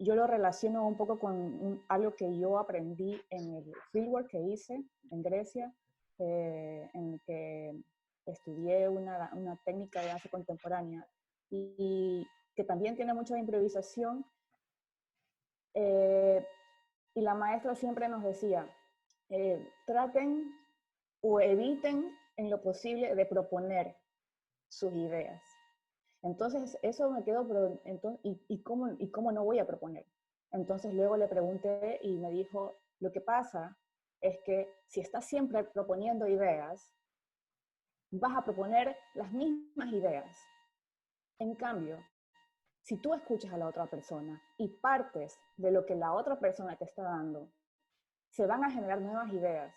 yo lo relaciono un poco con algo que yo aprendí en el fieldwork que hice en Grecia, en el que estudié una técnica de danza contemporánea y que también tiene mucho de improvisación. Y la maestra siempre nos decía, traten o eviten en lo posible de proponer sus ideas. Entonces, eso me quedó, pero entonces, ¿y cómo no voy a proponer? Entonces, luego le pregunté y me dijo, lo que pasa es que si estás siempre proponiendo ideas, vas a proponer las mismas ideas. En cambio, si tú escuchas a la otra persona y partes de lo que la otra persona te está dando, se van a generar nuevas ideas.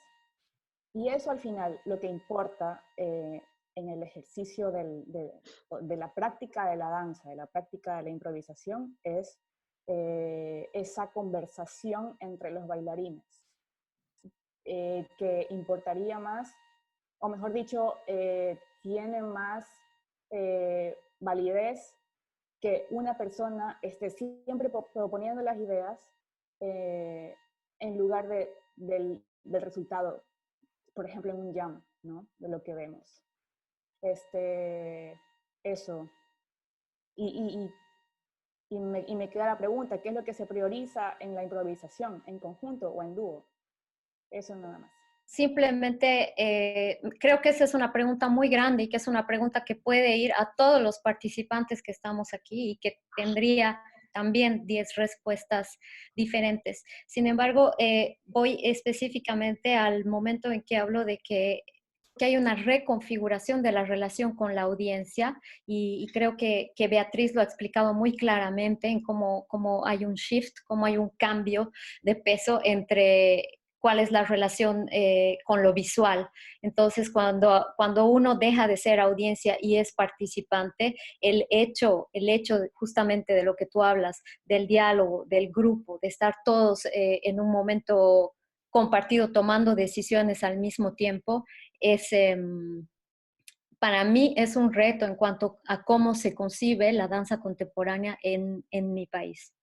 Y eso al final lo que importa en el ejercicio de la práctica de la danza, de la práctica de la improvisación, es esa conversación entre los bailarines, que importaría más, o mejor dicho, tiene más validez que una persona esté siempre proponiendo las ideas en lugar del resultado, por ejemplo, en un jam, ¿no? De lo que vemos. Eso. Y me queda la pregunta, ¿qué es lo que se prioriza en la improvisación, en conjunto o en dúo? Eso nada más. Simplemente creo que esa es una pregunta muy grande y que es una pregunta que puede ir a todos los participantes que estamos aquí y que tendría también 10 respuestas diferentes. Sin embargo, voy específicamente al momento en que hablo de que hay una reconfiguración de la relación con la audiencia y creo que Beatriz lo ha explicado muy claramente en cómo hay un shift, cómo hay un cambio de peso entre cuál es la relación con lo visual. Entonces, cuando uno deja de ser audiencia y es participante, el hecho justamente de lo que tú hablas, del diálogo, del grupo, de estar todos en un momento compartido tomando decisiones al mismo tiempo, para mí es un reto en cuanto a cómo se concibe la danza contemporánea en mi país.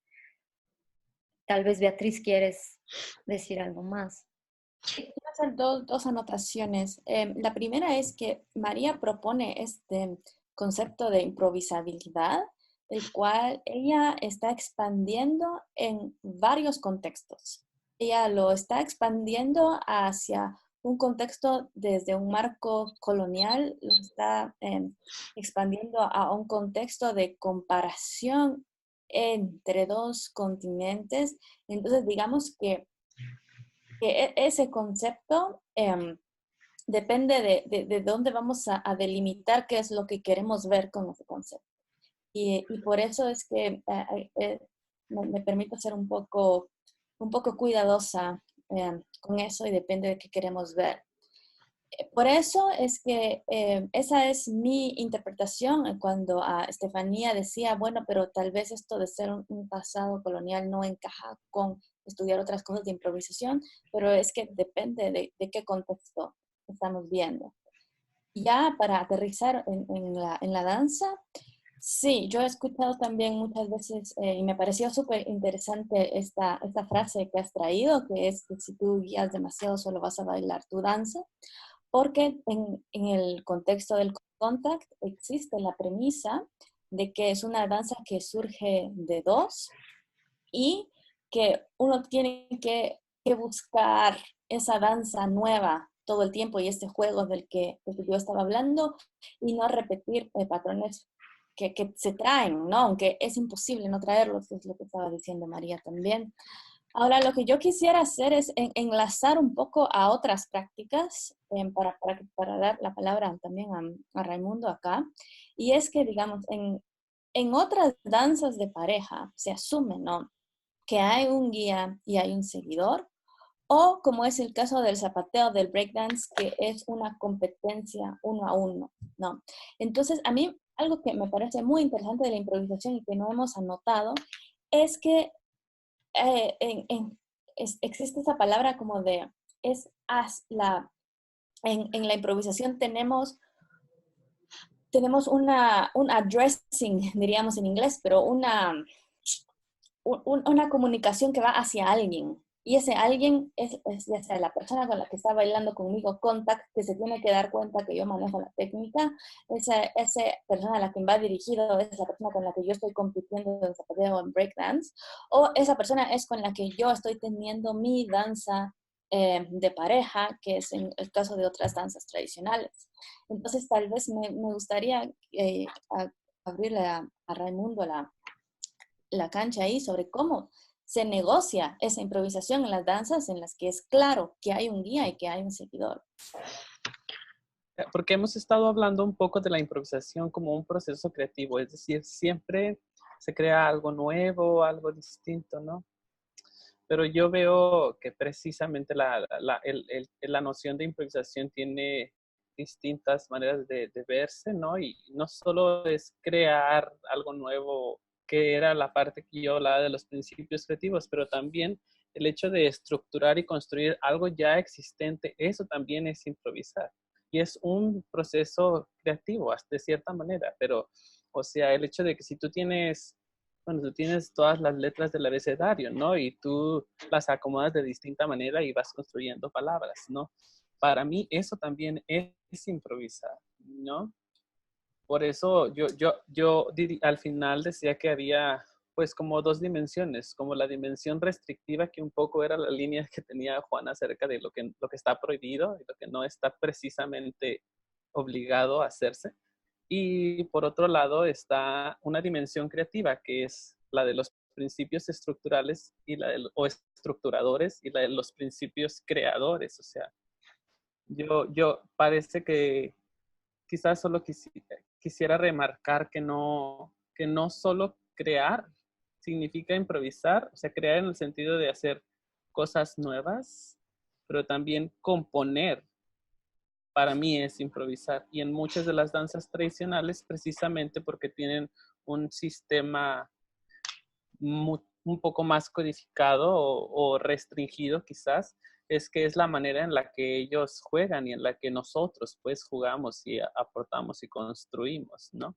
Tal vez, Beatriz, ¿quieres decir algo más? Quiero hacer dos anotaciones. La primera es que María propone este concepto de improvisabilidad, el cual ella está expandiendo en varios contextos. Ella lo está expandiendo hacia un contexto desde un marco colonial, lo está expandiendo a un contexto de comparación entre dos continentes. Entonces, digamos que ese concepto depende de dónde vamos a delimitar qué es lo que queremos ver con ese concepto. Y por eso es que me permito ser un poco cuidadosa con eso y depende de qué queremos ver. Por eso es que esa es mi interpretación cuando a Estefanía decía, bueno, pero tal vez esto de ser un pasado colonial no encaja con estudiar otras cosas de improvisación, pero es que depende de qué contexto estamos viendo. Ya para aterrizar en la danza, sí, yo he escuchado también muchas veces y me pareció súper interesante esta frase que has traído, que es que si tú guías demasiado solo vas a bailar tu danza, porque en el contexto del contact existe la premisa de que es una danza que surge de dos y que uno tiene que buscar esa danza nueva todo el tiempo y este juego del que yo estaba hablando y no repetir patrones que se traen, ¿no? Aunque es imposible no traerlos, es lo que estaba diciendo María también. Ahora, lo que yo quisiera hacer es enlazar un poco a otras prácticas para dar la palabra también a Raimundo acá. Y es que, digamos, en otras danzas de pareja se asume, ¿no?, que hay un guía y hay un seguidor, o como es el caso del zapateo, del breakdance, que es una competencia 1 a 1, ¿no? Entonces, a mí algo que me parece muy interesante de la improvisación y que no hemos anotado es que existe esa palabra como de, en la improvisación tenemos un addressing, diríamos en inglés, pero una comunicación que va hacia alguien. Y ese alguien es ya sea la persona con la que está bailando conmigo, contact, que se tiene que dar cuenta que yo manejo la técnica, esa persona a la que va dirigido es la persona con la que yo estoy compitiendo en zapateo o en breakdance, o esa persona es con la que yo estoy teniendo mi danza de pareja, que es en el caso de otras danzas tradicionales. Entonces, tal vez me gustaría abrirle a Raimundo la cancha ahí sobre cómo se negocia esa improvisación en las danzas en las que es claro que hay un guía y que hay un seguidor. Porque hemos estado hablando un poco de la improvisación como un proceso creativo, es decir, siempre se crea algo nuevo, algo distinto, ¿no? Pero yo veo que precisamente la noción de improvisación tiene distintas maneras de verse, ¿no? Y no solo es crear algo nuevo, que era la parte que yo hablaba de los principios creativos, pero también el hecho de estructurar y construir algo ya existente, eso también es improvisar. Y es un proceso creativo, de cierta manera, pero, o sea, el hecho de que si tú tienes todas las letras del abecedario, ¿no? Y tú las acomodas de distinta manera y vas construyendo palabras, ¿no? Para mí eso también es improvisar, ¿no? Por eso yo al final decía que había pues como dos dimensiones, como la dimensión restrictiva, que un poco era la línea que tenía Juan acerca de lo que está prohibido y lo que no está precisamente obligado a hacerse. Y por otro lado está una dimensión creativa, que es la de los principios estructurales o estructuradores y la de los principios creadores. O sea, yo parece que quizás solo quisiera remarcar que no solo crear significa improvisar, o sea, crear en el sentido de hacer cosas nuevas, pero también componer para mí es improvisar. Y en muchas de las danzas tradicionales, precisamente porque tienen un sistema un poco más codificado o restringido quizás, es que es la manera en la que ellos juegan y en la que nosotros pues jugamos y aportamos y construimos, ¿no?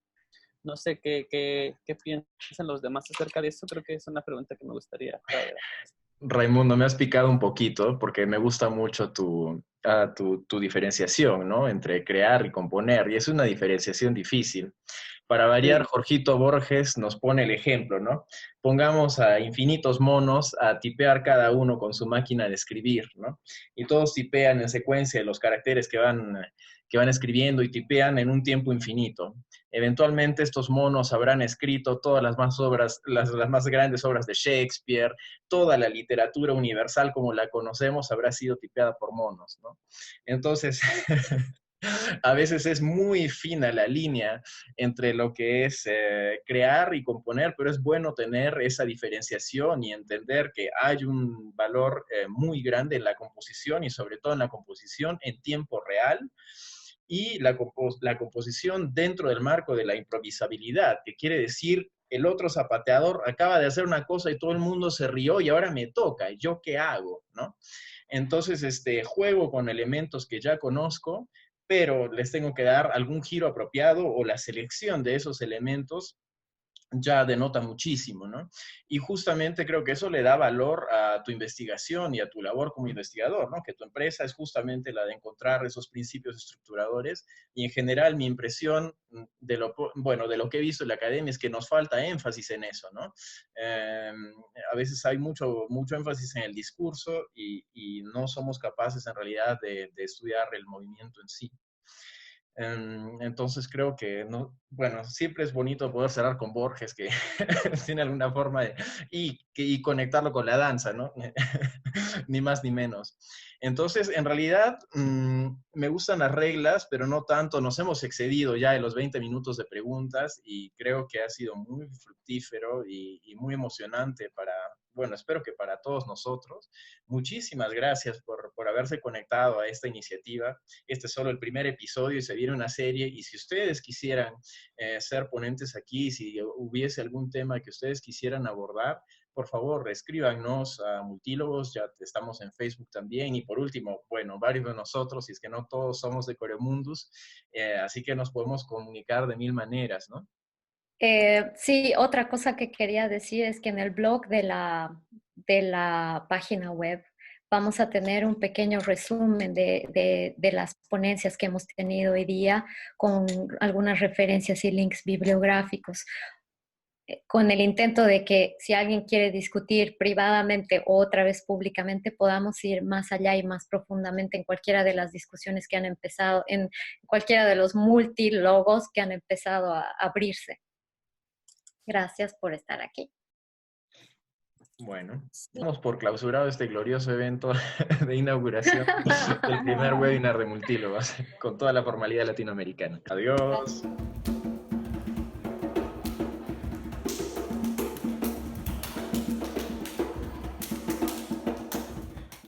No sé qué piensan los demás acerca de eso, creo que es una pregunta que me gustaría traer. Raimundo, me has picado un poquito porque me gusta mucho tu diferenciación, ¿no? Entre crear y componer, y es una diferenciación difícil. Para variar, Sí. Jorgito Borges nos pone el ejemplo, ¿no? Pongamos a infinitos monos a tipear cada uno con su máquina de escribir, ¿no? Y todos tipean en secuencia los caracteres que van escribiendo y tipean en un tiempo infinito. Eventualmente estos monos habrán escrito todas las más grandes obras de Shakespeare, toda la literatura universal como la conocemos habrá sido tipeada por monos, ¿no? Entonces, a veces es muy fina la línea entre lo que es crear y componer, pero es bueno tener esa diferenciación y entender que hay un valor muy grande en la composición y sobre todo en la composición en tiempo real y la composición dentro del marco de la improvisabilidad, que quiere decir el otro zapateador acaba de hacer una cosa y todo el mundo se rió y ahora me toca, ¿yo qué hago? ¿No? Entonces, juego con elementos que ya conozco, pero les tengo que dar algún giro apropiado o la selección de esos elementos ya denota muchísimo, ¿no? Y justamente creo que eso le da valor a tu investigación y a tu labor como investigador, ¿no? Que tu empresa es justamente la de encontrar esos principios estructuradores, y en general mi impresión de de lo que he visto en la academia es que nos falta énfasis en eso, ¿no? A veces hay mucho énfasis en el discurso y no somos capaces en realidad de estudiar el movimiento en sí. Entonces creo que, no, bueno, siempre es bonito poder cerrar con Borges, que tiene alguna forma de, y conectarlo con la danza, ¿no? Ni más ni menos. Entonces, en realidad, me gustan las reglas, pero no tanto. Nos hemos excedido ya en los 20 minutos de preguntas y creo que ha sido muy fructífero y muy emocionante para, bueno, espero que para todos nosotros. Muchísimas gracias por haberse conectado a esta iniciativa. Este es solo el primer episodio y se viene una serie, y si ustedes quisieran ser ponentes aquí, si hubiese algún tema que ustedes quisieran abordar, por favor, escríbanos a Multílogos, ya estamos en Facebook también, y por último, bueno, varios de nosotros, si es que no todos somos de Coremundus, así que nos podemos comunicar de mil maneras, ¿no? Sí, otra cosa que quería decir es que en el blog de la página web vamos a tener un pequeño resumen de las ponencias que hemos tenido hoy día, con algunas referencias y links bibliográficos, con el intento de que si alguien quiere discutir privadamente o otra vez públicamente, podamos ir más allá y más profundamente en cualquiera de las discusiones que han empezado, en cualquiera de los multilogos que han empezado a abrirse. Gracias por estar aquí. Bueno, damos por clausurado este glorioso evento de inauguración del primer webinar de Multílogos, con toda la formalidad latinoamericana. Adiós.